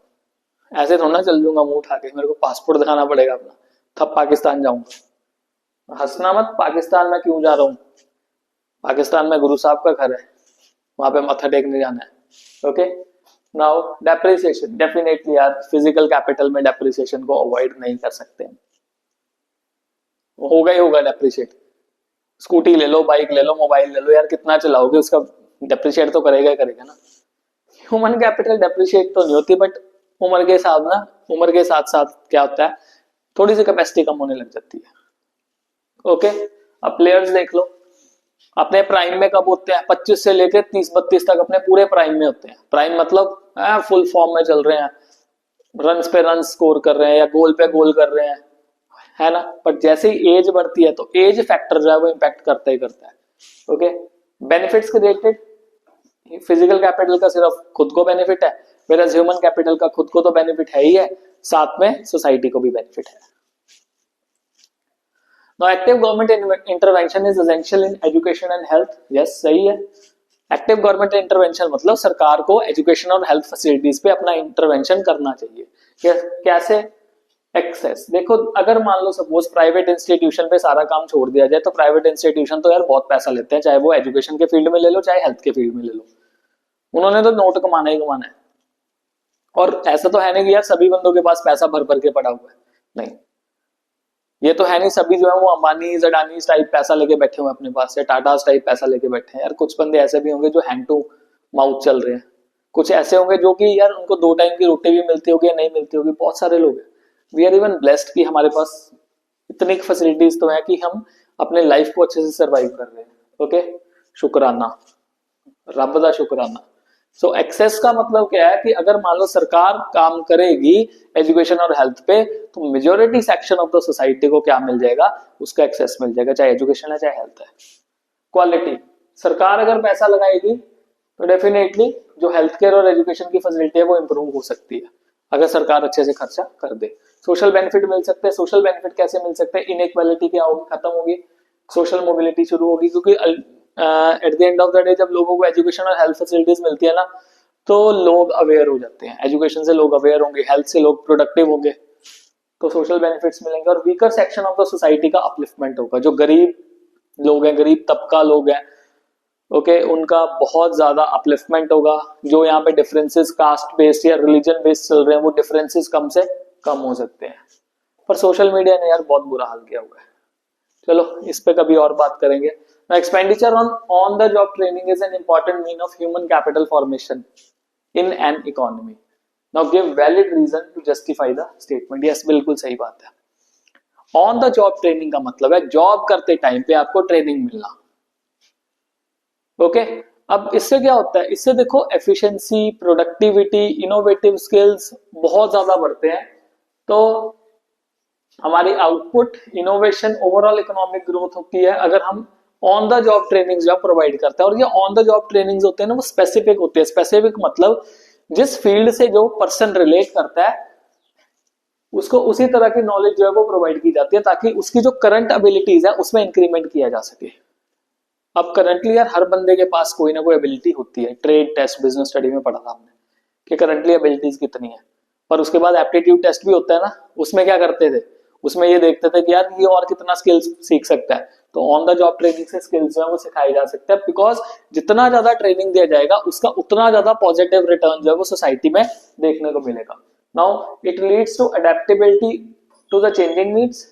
ऐसे थोड़ा चल दूंगा मुंह उठा के, मेरे को पासपोर्ट दिखाना पड़ेगा अपना, तब पाकिस्तान जाऊंगा। हंसना मत, पाकिस्तान में क्यों जा रहा हूँ, पाकिस्तान में गुरु साहब का घर है, वहां पे मत्था टेकने जाना है। ओके, नाउ डेप्रिसिएशन, डेफिनेटली यार फिजिकल कैपिटल में डेप्रिसिएशन को अवॉइड नहीं कर सकते, होगा ही होगा डेप्रिशिएट। स्कूटी ले लो, बाइक ले लो, मोबाइल ले लो यार, कितना चलाओगे उसका डेप्रिशिएट तो करेगा ही करेगा ना। ह्यूमन कैपिटल डेप्रिशिएट तो नहीं होती, बट उम्र के हिसाब ना, उम्र के साथ साथ क्या होता है, थोड़ी सी कैपेसिटी कम होने लग जाती है। ओके, अब प्लेयर्स देख लो, अपने प्राइम में कब होते हैं, 25 से लेकर 30-32 तक अपने पूरे प्राइम में होते हैं। प्राइम मतलब फुल फॉर्म में चल रहे हैं, रन्स पे रन स्कोर कर रहे हैं या गोल पे गोल कर रहे हैं, है ना। पर जैसे ही एज बढ़ती है तो एज फैक्टर जो है वो इम्पैक्ट करता ही करता है। Okay, benefits created, physical capital का सिर्फ खुद को बेनिफिट है, मेरा ह्यूमन कैपिटल का खुद को तो बेनिफिट है ही है, साथ में सोसाइटी को भी बेनिफिट है। Now active government intervention is essential in education and health. Yes, सही है। एक्टिव गवर्नमेंट इंटरवेंशन मतलब सरकार को एजुकेशन और हेल्थ फैसिलिटीज पे अपना इंटरवेंशन करना चाहिए। कैसे? एक्सेस, देखो अगर मान लो सपोज प्राइवेट इंस्टीट्यूशन पे सारा काम छोड़ दिया जाए, तो प्राइवेट इंस्टीट्यूशन तो यार बहुत पैसा लेते हैं, चाहे वो एजुकेशन के फील्ड में ले लो चाहे हेल्थ के फील्ड में ले लो, उन्होंने तो नोट कमाना ही कमाना है। और ऐसा तो है नहीं कि यार सभी बंदों के पास पैसा भर भर के पड़ा हुआ है, नहीं, ये तो है नहीं सभी जो है वो अंबानी अडानी टाइप पैसा लेके बैठे हुए अपने पास, या टाटा टाइप पैसा लेके बैठे हैं। यार कुछ बंदे ऐसे भी होंगे जो हैंड टू माउथ चल रहे हैं, कुछ ऐसे होंगे जो कि यार उनको 2 टाइम की रोटी भी मिलती होगी या नहीं मिलती होगी, बहुत सारे लोग हैं। वी आर इवन ब्लेस्ड कि हमारे पास इतनी फैसिलिटीज तो है कि हम अपने लाइफ को अच्छे से सरवाइव कर रहे हैं। ओके, शुक्राना, रब दा शुक्राना। सो एक्सेस का मतलब क्या है कि अगर मान लो सरकार काम करेगी एजुकेशन और हेल्थ पे, तो majority section of the society को क्या मिल जाएगा, उसका एक्सेस मिल जाएगा, चाहे एजुकेशन है चाहे हेल्थ है। क्वालिटी, सरकार अगर पैसा लगाएगी तो डेफिनेटली जो हेल्थ केयर और एजुकेशन की फैसिलिटी है वो इंप्रूव हो सकती है, अगर सरकार अच्छे से खर्चा कर दे। सोशल बेनिफिट मिल सकते हैं, सोशल बेनिफिट कैसे मिल सकते हैं, इनइक्वालिटी क्या होगी, खत्म होगी, सोशल मोबिलिटी शुरू होगी, क्योंकि eight the end of the day जब लोगों को एजुकेशन और हेल्थ फैसिलिटीज मिलती है ना, तो लोग अवेयर हो जाते हैं, एजुकेशन से लोग अवेयर होंगे, हेल्थ से लोग प्रोडक्टिव होंगे, तो सोशल बेनिफिट्स मिलेंगे। और weaker section of the society का अपलिफ्टमेंट होगा, जो गरीब लोग हैं, गरीब तबका लोग हैं, ओके, उनका बहुत ज्यादा अपलिफ्टमेंट होगा। जो यहाँ पे डिफरेंसेस कास्ट बेस्ड या रिलीजन बेस्ड चल रहे हैं, वो डिफरेंसेस कम से कम हो सकते हैं। पर सोशल मीडिया ने यार बहुत बुरा हाल किया हुआ है, चलो इस पे कभी और बात करेंगे। Now, expenditure on the job training is an important mean of human capital formation in an economy. Now, give valid reason to justify the statement. Yes, बिल्कुल सही बात है। On the job training का मतलब है जॉब करते time पे आपको ट्रेनिंग मिलना। ओके, अब इससे क्या होता है, इससे देखो एफिशिएंसी, प्रोडक्टिविटी, इनोवेटिव स्किल्स बहुत ज्यादा बढ़ते हैं, तो हमारी output, innovation, overall economic growth होती है अगर हम ऑन द जॉब ट्रेनिंग जो प्रोवाइड करते हैं। और ये ऑन द जॉब ट्रेनिंग होते हैं ना, वो स्पेसिफिक होते हैं। स्पेसिफिक मतलब जिस फील्ड से जो पर्सन रिलेट करता है उसको उसी तरह की नॉलेज जो है वो प्रोवाइड की जाती है, ताकि उसकी जो करंट एबिलिटीज है उसमें इंक्रीमेंट किया जा सके। अब करंटली यार हर बंदे के पास कोई ना कोई एबिलिटी होती है, ट्रेड टेस्ट, बिजनेस स्टडी में पढ़ा था हमने कि करंटली एबिलिटीज कितनी है, पर उसके बाद एप्टीट्यूड टेस्ट भी होता है ना, उसमें क्या करते थे, उसमें ये देखते थे कि यार ये और कितना स्किल्स सीख सकता है। तो ऑन द जॉब ट्रेनिंग से स्किल्स जो है वो सिखाई जा सकते हैं, बिकॉज जितना ज्यादा ट्रेनिंग दिया जाएगा उसका उतना ज्यादा पॉजिटिव रिटर्न जो है वो सोसाइटी में देखने को मिलेगा। Now it leads to adaptability to the changing needs,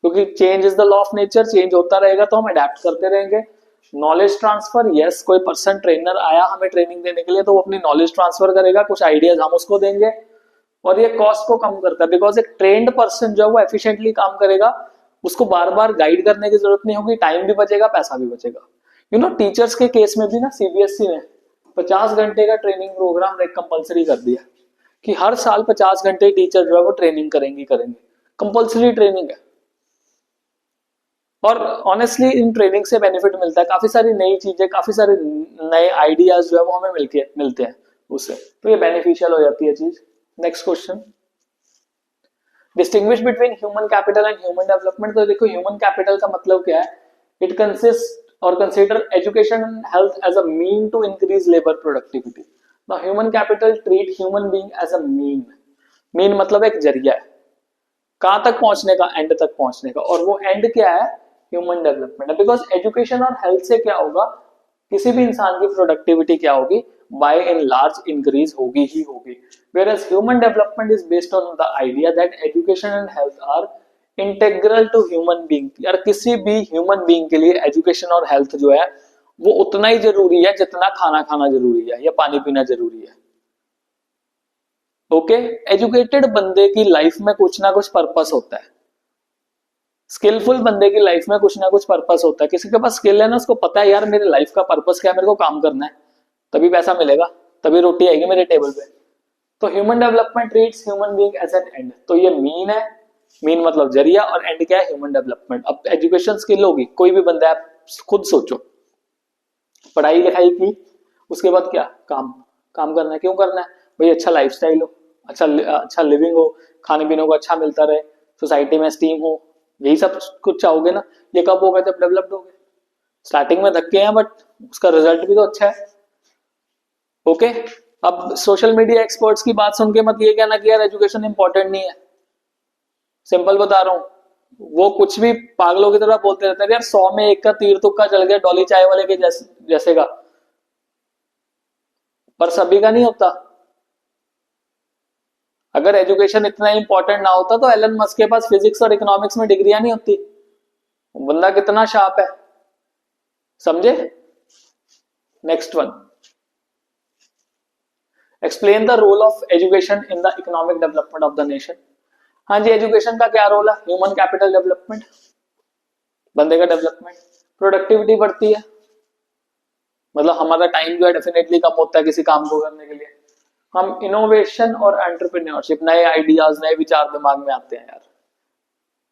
क्योंकि change is the law of nature, change होता रहेगा तो हम अडेप्ट करते रहेंगे। नॉलेज ट्रांसफर, यस, कोई पर्सन ट्रेनर आया हमें ट्रेनिंग देने के लिए तो वो अपनी नॉलेज ट्रांसफर करेगा, कुछ आइडियाज हम उसको देंगे, और ये कॉस्ट को कम करता है, बिकॉज एक ट्रेंड पर्सन जो है वो एफिशिएंटली काम करेगा, उसको बार बार गाइड करने की जरूरत नहीं होगी, टाइम भी बचेगा, पैसा भी बचेगा। यू नो टीचर्स के केस में भी ना सीबीएसई ने 50 घंटे का ट्रेनिंग प्रोग्राम कंपलसरी कर दिया कि हर साल 50 घंटे टीचर जो है वो ट्रेनिंग करेंगे, कंपलसरी ट्रेनिंग है। और ऑनेस्टली इन ट्रेनिंग से बेनिफिट मिलता है, काफी सारी नई चीजें, काफी सारे नए आइडियाज जो है वो हमें मिलते हैं उससे, तो ये बेनिफिशियल हो जाती है चीज। Next question, distinguish between human capital and human development. तो देखो ह्यूमन कैपिटल का मतलब क्या है, इट कंसिस्ट और consider education and health as a mean to increase labour productivity. Now human capital treat human being as a mean, mean मतलब एक जरिया है कहां तक पहुंचने का, एंड तक पहुंचने का, और वो एंड क्या है, ह्यूमन डेवलपमेंट है। बिकॉज एजुकेशन और हेल्थ से क्या होगा, किसी भी इंसान की प्रोडक्टिविटी क्या होगी, बाय इन लार्ज इंक्रीज होगी ही होगी। Whereas human development is based on the idea that education and health are integral to human being. यार किसी भी ह्यूमन बीइंग के लिए एजुकेशन और हेल्थ जो है वो उतना ही जरूरी है जितना खाना खाना जरूरी है या पानी पीना जरूरी है। ओके, एजुकेटेड बंदे की लाइफ में कुछ ना कुछ पर्पस होता है, स्किलफुल बंदे की लाइफ में कुछ ना कुछ पर्पस होता है। किसी के पास स्किल है ना, उसको पता है यार मेरे लाइफ का पर्पस क्या है, मेरे को काम करना है, तभी पैसा मिलेगा, तभी रोटी आएगी मेरे टेबल पे। तो human development treats human being as an end. तो ये मीन है, मीन मतलब जरिया, और एंड क्या है, ह्यूमन डेवलपमेंट। अब एजुकेशन स्किल होगी, कोई भी बंदा है, खुद सोचो, पढ़ाई लिखाई की, उसके बाद क्या, काम काम करना है। क्यों करना है भाई? अच्छा लाइफस्टाइल हो, अच्छा लिविंग हो, खाने पीने को अच्छा मिलता रहे, सोसाइटी में स्टीम हो, यही सब कुछ चाहोगे ना। ये कब होगा? जब डेवलप्ड होगे। स्टार्टिंग में धक्के हैं बट उसका रिजल्ट भी तो अच्छा है। ओके, अब सोशल मीडिया एक्सपर्ट्स की बात सुन के मत ये कहना कि यार एजुकेशन इंपॉर्टेंट नहीं है। सिंपल बता रहा हूं, वो कुछ भी पागलों की तरह बोलते रहते हैं यार 100 में एक का तीर तुक्का चल गया डॉली चाय वाले के जैसे का, पर सभी का नहीं होता। अगर एजुकेशन इतना इंपॉर्टेंट ना होता तो एलन मस्क के पास फिजिक्स और इकोनॉमिक्स में डिग्रियां नहीं होती। बंदा कितना शार्प है, समझे। Next one, explain the role of education in the economic development of the nation. हाँ जी, एजुकेशन का क्या रोल है? ह्यूमन कैपिटल डेवलपमेंट, बंदे का डेवलपमेंट, प्रोडक्टिविटी बढ़ती है, मतलब हमारा टाइम जो है डेफिनेटली कम होता है किसी काम को करने के लिए। हम इनोवेशन और एंटरप्रेन्योरशिप, नए आइडियाज नए विचार दिमाग में आते हैं यार।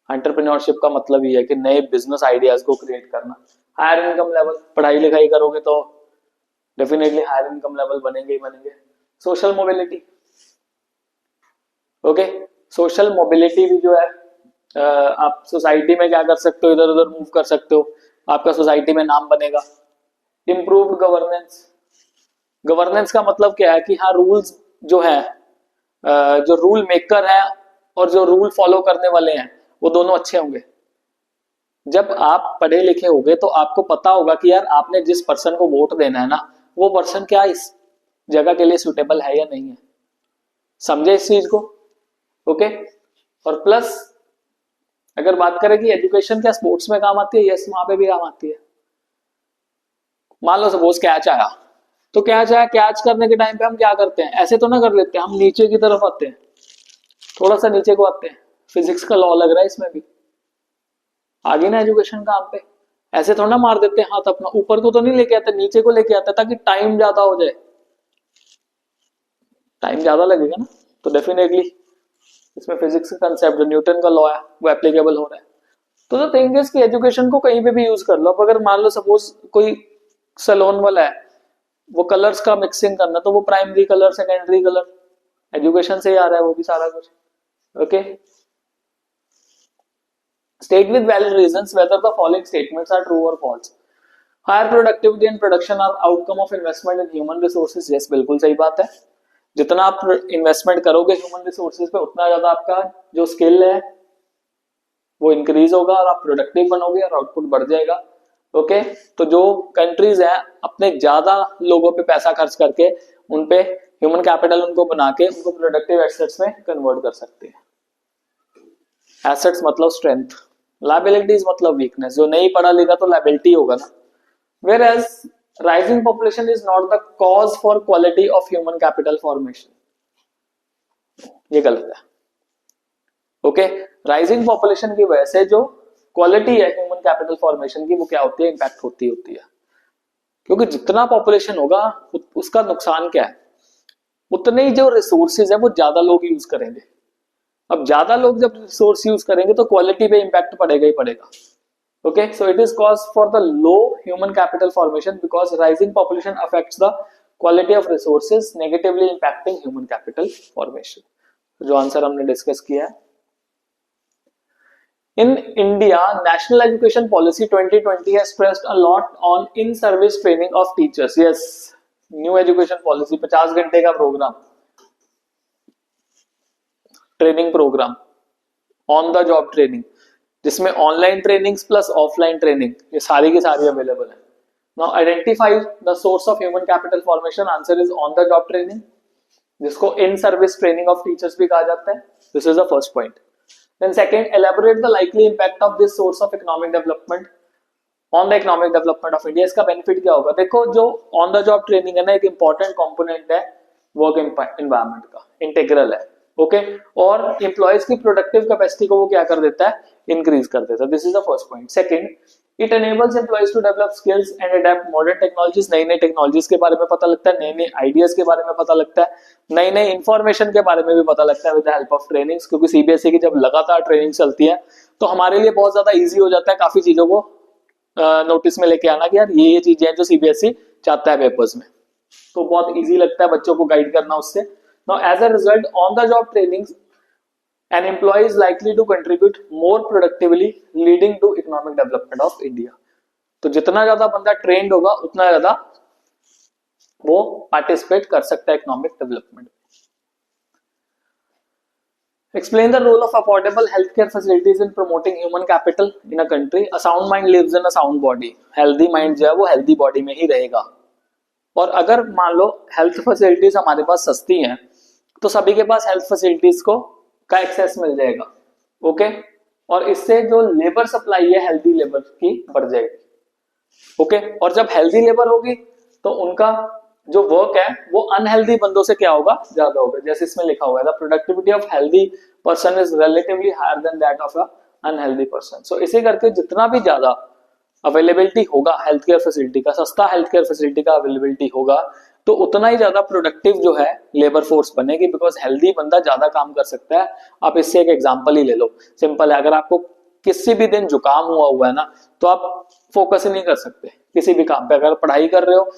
एंटरप्रेन्योरशिप का मतलब ये है कि नए बिजनेस आइडियाज को क्रिएट करना। हायर इनकम लेवल, पढ़ाई लिखाई करोगे तो डेफिनेटली हायर इनकम लेवल बनेंगे ही बनेंगे। Social mobility, okay, social mobility भी जो है आप सोसाइटी में क्या कर सकते हो, इधर उधर मूव कर सकते हो, आपका सोसाइटी में नाम बनेगा। इम्प्रूव्ड गवर्नेंस, गवर्नेंस का मतलब क्या है कि हाँ रूल्स जो है, जो रूल मेकर है और जो रूल फॉलो करने वाले हैं वो दोनों अच्छे होंगे। जब आप पढ़े लिखे होगे तो आपको पता होगा कि यार आपने जिस पर्सन को वोट देना है ना, वो पर्सन क्या इस जगह के लिए सुटेबल है या नहीं है। समझे इस चीज को? ओके, और प्लस अगर बात करें कि एजुकेशन क्या स्पोर्ट्स में काम आती है, यस वहां पे भी काम आती है। मान लो सपोज कैच आया, तो कैच आया, कैच करने के टाइम पे हम क्या करते हैं, ऐसे तो ना कर लेते हैं, हम नीचे की तरफ आते हैं, थोड़ा सा नीचे को आते हैं। फिजिक्स का लॉ लग रहा है इसमें भी, आगे ना एजुकेशन काम पे। ऐसे थोड़ा ना मार देते हैं हाथ अपना, ऊपर को तो नहीं लेके आते, नीचे को लेके आते ताकि टाइम ज्यादा हो जाए। टाइम ज्यादा लगेगा ना, तो डेफिनेटली इसमें फिजिक्स का कंसेप्ट जो न्यूटन का लॉ है वो एप्लीकेबल हो रहा है। तो द थिंग इज कि एजुकेशन को कहीं पे भी यूज कर लो। अब अगर मान लो सपोज कोई सैलून वाला है, वो कलर्स का मिक्सिंग करना, तो वो primary colour secondary colour education से ही आ रहा है वो भी सारा कुछ। Okay, state with valid reasons whether the following statements are true और false. Higher productivity and production are outcome of investment in human resources. Yes, बिल्कुल सही बात है। जितना आप इन्वेस्टमेंट करोगे ह्यूमन रिसोर्सेज पे, उतना ज्यादा आपका जो स्किल है वो इंक्रीज होगा और आप प्रोडक्टिव बनोगे और आउटपुट बढ़ जाएगा। ओके, तो जो कंट्रीज है अपने ज्यादा लोगों पे पैसा खर्च करके उन पे ह्यूमन कैपिटल उनको बना के उनको प्रोडक्टिव एसेट्स में कन्वर्ट कर सकते हैं। एसेट्स मतलब स्ट्रेंथ, लायबिलिटीज मतलब वीकनेस। जो नहीं पढ़ा लिखा तो लायबिलिटी होगा ना। Whereas rising population is not the cause for quality of human capital formation, ये गलत है। ओके, राइजिंग पॉपुलेशन की वजह से जो क्वालिटी है ह्यूमन कैपिटल फॉर्मेशन की वो क्या होती है, इंपैक्ट होती है। क्योंकि जितना पॉपुलेशन होगा उसका नुकसान क्या है, उतने ही जो रिसोर्सेज है वो ज्यादा लोग यूज करेंगे। अब ज्यादा लोग जब रिसोर्स यूज करेंगे तो क्वालिटी पे इंपैक्ट पड़ेगा ही पड़ेगा। Okay, so it is cause for the low human capital formation because rising population affects the quality of resources, negatively impacting human capital formation. जो आंसर हमने डिस्कस किया है। In India, National Education Policy 2020 has stressed a lot on in-service training of teachers. Yes, new education policy 50 घंटे का programme, training programme, on the job training, जिसमें online trainings plus offline training ये सारी की सारी available है। Now identify the source of human capital formation, answer is on the job training, जिसको in service training of teachers भी कहा जाता है. This is the first point. Then second, elaborate the likely impact of this source of economic development on the economic development of India. इसका benefit क्या होगा? देखो, जो ऑन द जॉब ट्रेनिंग है ना, एक इंपॉर्टेंट कंपोनेंट है वर्क एनवायरनमेंट का, इंटीग्रल है. ओके, और एम्प्लॉयज की प्रोडक्टिव कैपेसिटी को वो क्या कर देता है? इंक्रीज कर देता है. This is the first point. Second, it enables employees to develop skills and adapt modern technologies. नई नई टेक्नोलॉजीज के बारे में पता लगता है, नए नए आइडियाज के बारे में पता लगता है, नई नई इंफॉर्मेशन के बारे में भी पता लगता है with the help of trainings. क्योंकि सीबीएसई की जब लगातार ट्रेनिंग चलती है तो हमारे लिए बहुत ज्यादा ईजी हो जाता है काफी चीजों को नोटिस में लेके आना कि यार ये चीजें हैं जो सीबीएसई चाहता है पेपर्स में, तो बहुत इजी लगता है बच्चों को गाइड करना उससे. Now as a result, on the job trainings an employee is likely to contribute more productively, leading to economic development of India. तो जितना ज्यादा बंदा ट्रेंड होगा उतना ज्यादा वो पार्टिसिपेट कर सकता है economic development. Explain the role of affordable healthcare facilities in promoting human capital in a country. A sound mind lives in a sound body. Healthy mind जो है वो healthy body में ही रहेगा. और अगर मान लो हेल्थ फैसिलिटीज हमारे पास सस्ती हैं तो सभी के पास हेल्थ फैसिलिटीज को का एक्सेस मिल जाएगा. ओके, और इससे जो लेबर सप्लाई है हेल्दी लेबर की बढ़ जाएगी. ओके, और जब हेल्दी लेबर होगी तो उनका जो वर्क है वो अनहेल्दी बंदों से क्या होगा? ज्यादा होगा. जैसे इसमें लिखा हुआ है, the productivity of healthy person is relatively higher than that of a unhealthy person. So इसी करके जितना भी ज्यादा अवेलेबिलिटी होगा हेल्थ केयर फैसिलिटी का, सस्ता हेल्थ केयर फैसिलिटी का अवेलेबिलिटी होगा, तो उतना ही ज्यादा प्रोडक्टिव जो है लेबर फोर्स बनेगी. बिकॉज हेल्दी बंदा ज्यादा काम कर सकता है. आप इससे एक एग्जांपल ही ले लो, सिंपल है. अगर आपको किसी भी दिन जुकाम हुआ है ना, तो आप फोकस ही नहीं कर सकते किसी भी काम पे. अगर पढ़ाई कर रहे हो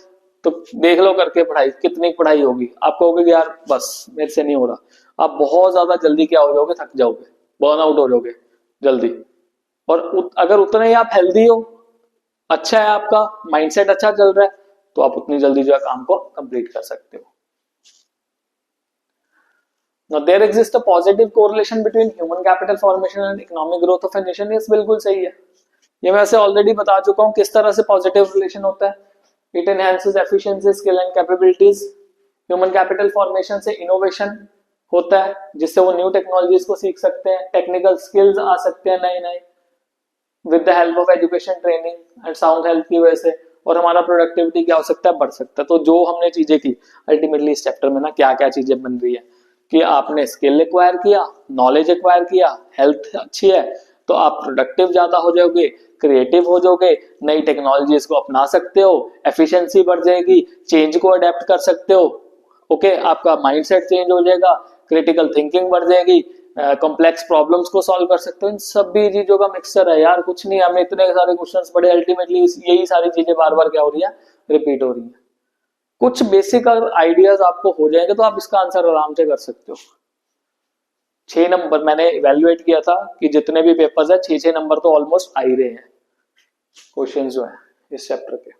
तो देख लो करके पढ़ाई, कितनी पढ़ाई होगी, आप कहोगे कि यार बस मेरे से नहीं हो रहा. आप बहुत ज्यादा जल्दी क्या हो जाओगे? थक जाओगे, बर्न आउट हो जाओगे जल्दी. और अगर उतने ही आप हेल्दी हो, अच्छा है आपका माइंडसेट, अच्छा चल रहा है, तो आप उतनी जल्दी जो है काम को कंप्लीट कर सकते हो. Now there exists a positive correlation between human capital formation and economic growth of a nation. Yes, बिल्कुल सही है. ये मैं वैसे ऑलरेडी बता चुका हूं किस तरह से पॉजिटिव रिलेशन होता है. It enhances efficiency, skill and capabilities. Human capital formation से innovation होता है जिससे वो न्यू टेक्नोलॉजीज को सीख सकते हैं, टेक्निकल स्किल्स आ सकते हैं नए नए with the help of education, training and sound health की वजह से. और हमारा प्रोडक्टिविटी क्या हो सकता है? बढ़ सकता है. तो जो हमने चीजें की अल्टीमेटली इस चैप्टर में ना, क्या क्या चीजें बन रही है कि आपने स्किल एक्वायर किया, नॉलेज एक्वायर किया, हेल्थ अच्छी है तो आप प्रोडक्टिव ज्यादा हो जाओगे, क्रिएटिव हो जाओगे, नई टेक्नोलॉजीज को अपना सकते हो, एफिशिएंसी बढ़ जाएगी, चेंज को अडेप्ट कर सकते हो. ओके, आपका माइंडसेट चेंज हो जाएगा, क्रिटिकल थिंकिंग बढ़ जाएगी, कॉम्प्लेक्स प्रॉब्लम्स को सॉल्व कर सकते हो. इन सभी चीजों का मिक्सचर है यार, कुछ नहीं. हमने इतने सारे क्वेश्चंस पढ़े, अल्टीमेटली यही सारी चीजें बार बार क्या हो रही है? रिपीट हो रही है. कुछ बेसिक अगर आइडियाज आपको हो जाएंगे तो आप इसका आंसर आराम से कर सकते हो. 6 नंबर मैंने इवेल्युएट किया था कि जितने भी पेपर्स है 6 नंबर तो ऑलमोस्ट आ ही रहे हैं क्वेश्चन जो है इस चैप्टर के.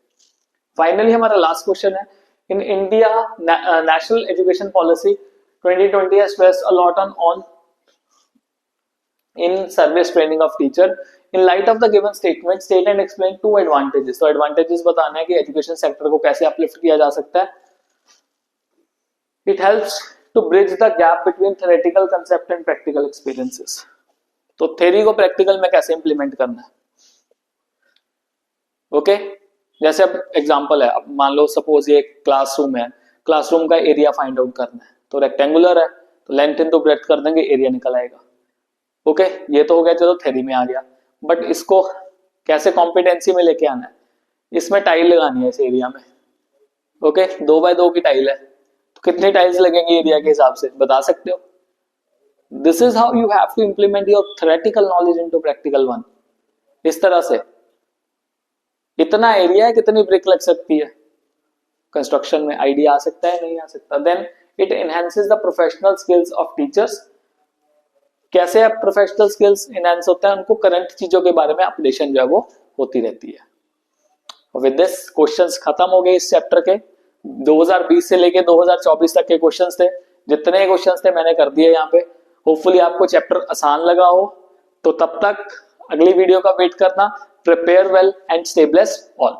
फाइनली हमारा लास्ट क्वेश्चन है, in India national education policy 2020 has stressed a lot on in service training of teacher. In light of the given statement, state and explain 2 advantages. तो advantages बताना है कि एजुकेशन सेक्टर को कैसे uplift किया जा सकता है. It helps to bridge the gap between theoretical concept and practical experiences. तो थ्योरी को प्रैक्टिकल में कैसे इंप्लीमेंट करना है. ओके, जैसे अब एग्जांपल है, अब मान लो सपोज ये क्लासरूम है, क्लासरूम का एरिया फाइंड आउट करना है. तो रेक्टेंगुलर है तो लेंथ इनटू ब्रेड्थ कर देंगे, एरिया निकल आएगा. ओके, ये तो हो गया, चलो थ्योरी में आ गया. बट इसको कैसे कॉम्पिटेंसी में लेके आना है? इसमें टाइल लगानी है इस एरिया में. ओके, 2 बाय 2 की टाइल है तो कितनी टाइल्स लगेंगी एरिया के हिसाब से बता सकते हो. This is how you have to implement your theoretical knowledge into practical one. इस तरह से इतना एरिया है, कितनी ब्रिक लग सकती है कंस्ट्रक्शन में, आइडिया आ सकता है, नहीं आ सकता. Then it enhances the professional skills of teachers. कैसे प्रोफेशनल स्किल्स एनहांस होता है? उनको करंट चीजों के बारे में अपडेशन जो है वो होती रहती है. विद दिस क्वेश्चंस खत्म हो गए इस चैप्टर के. 2020 से लेके 2024 तक के क्वेश्चंस थे. जितने क्वेश्चंस थे मैंने कर दिए यहाँ पे. होपफुली आपको चैप्टर आसान लगा हो. तो तब तक अगली वीडियो का वेट करना. Prepare well and stay blessed all.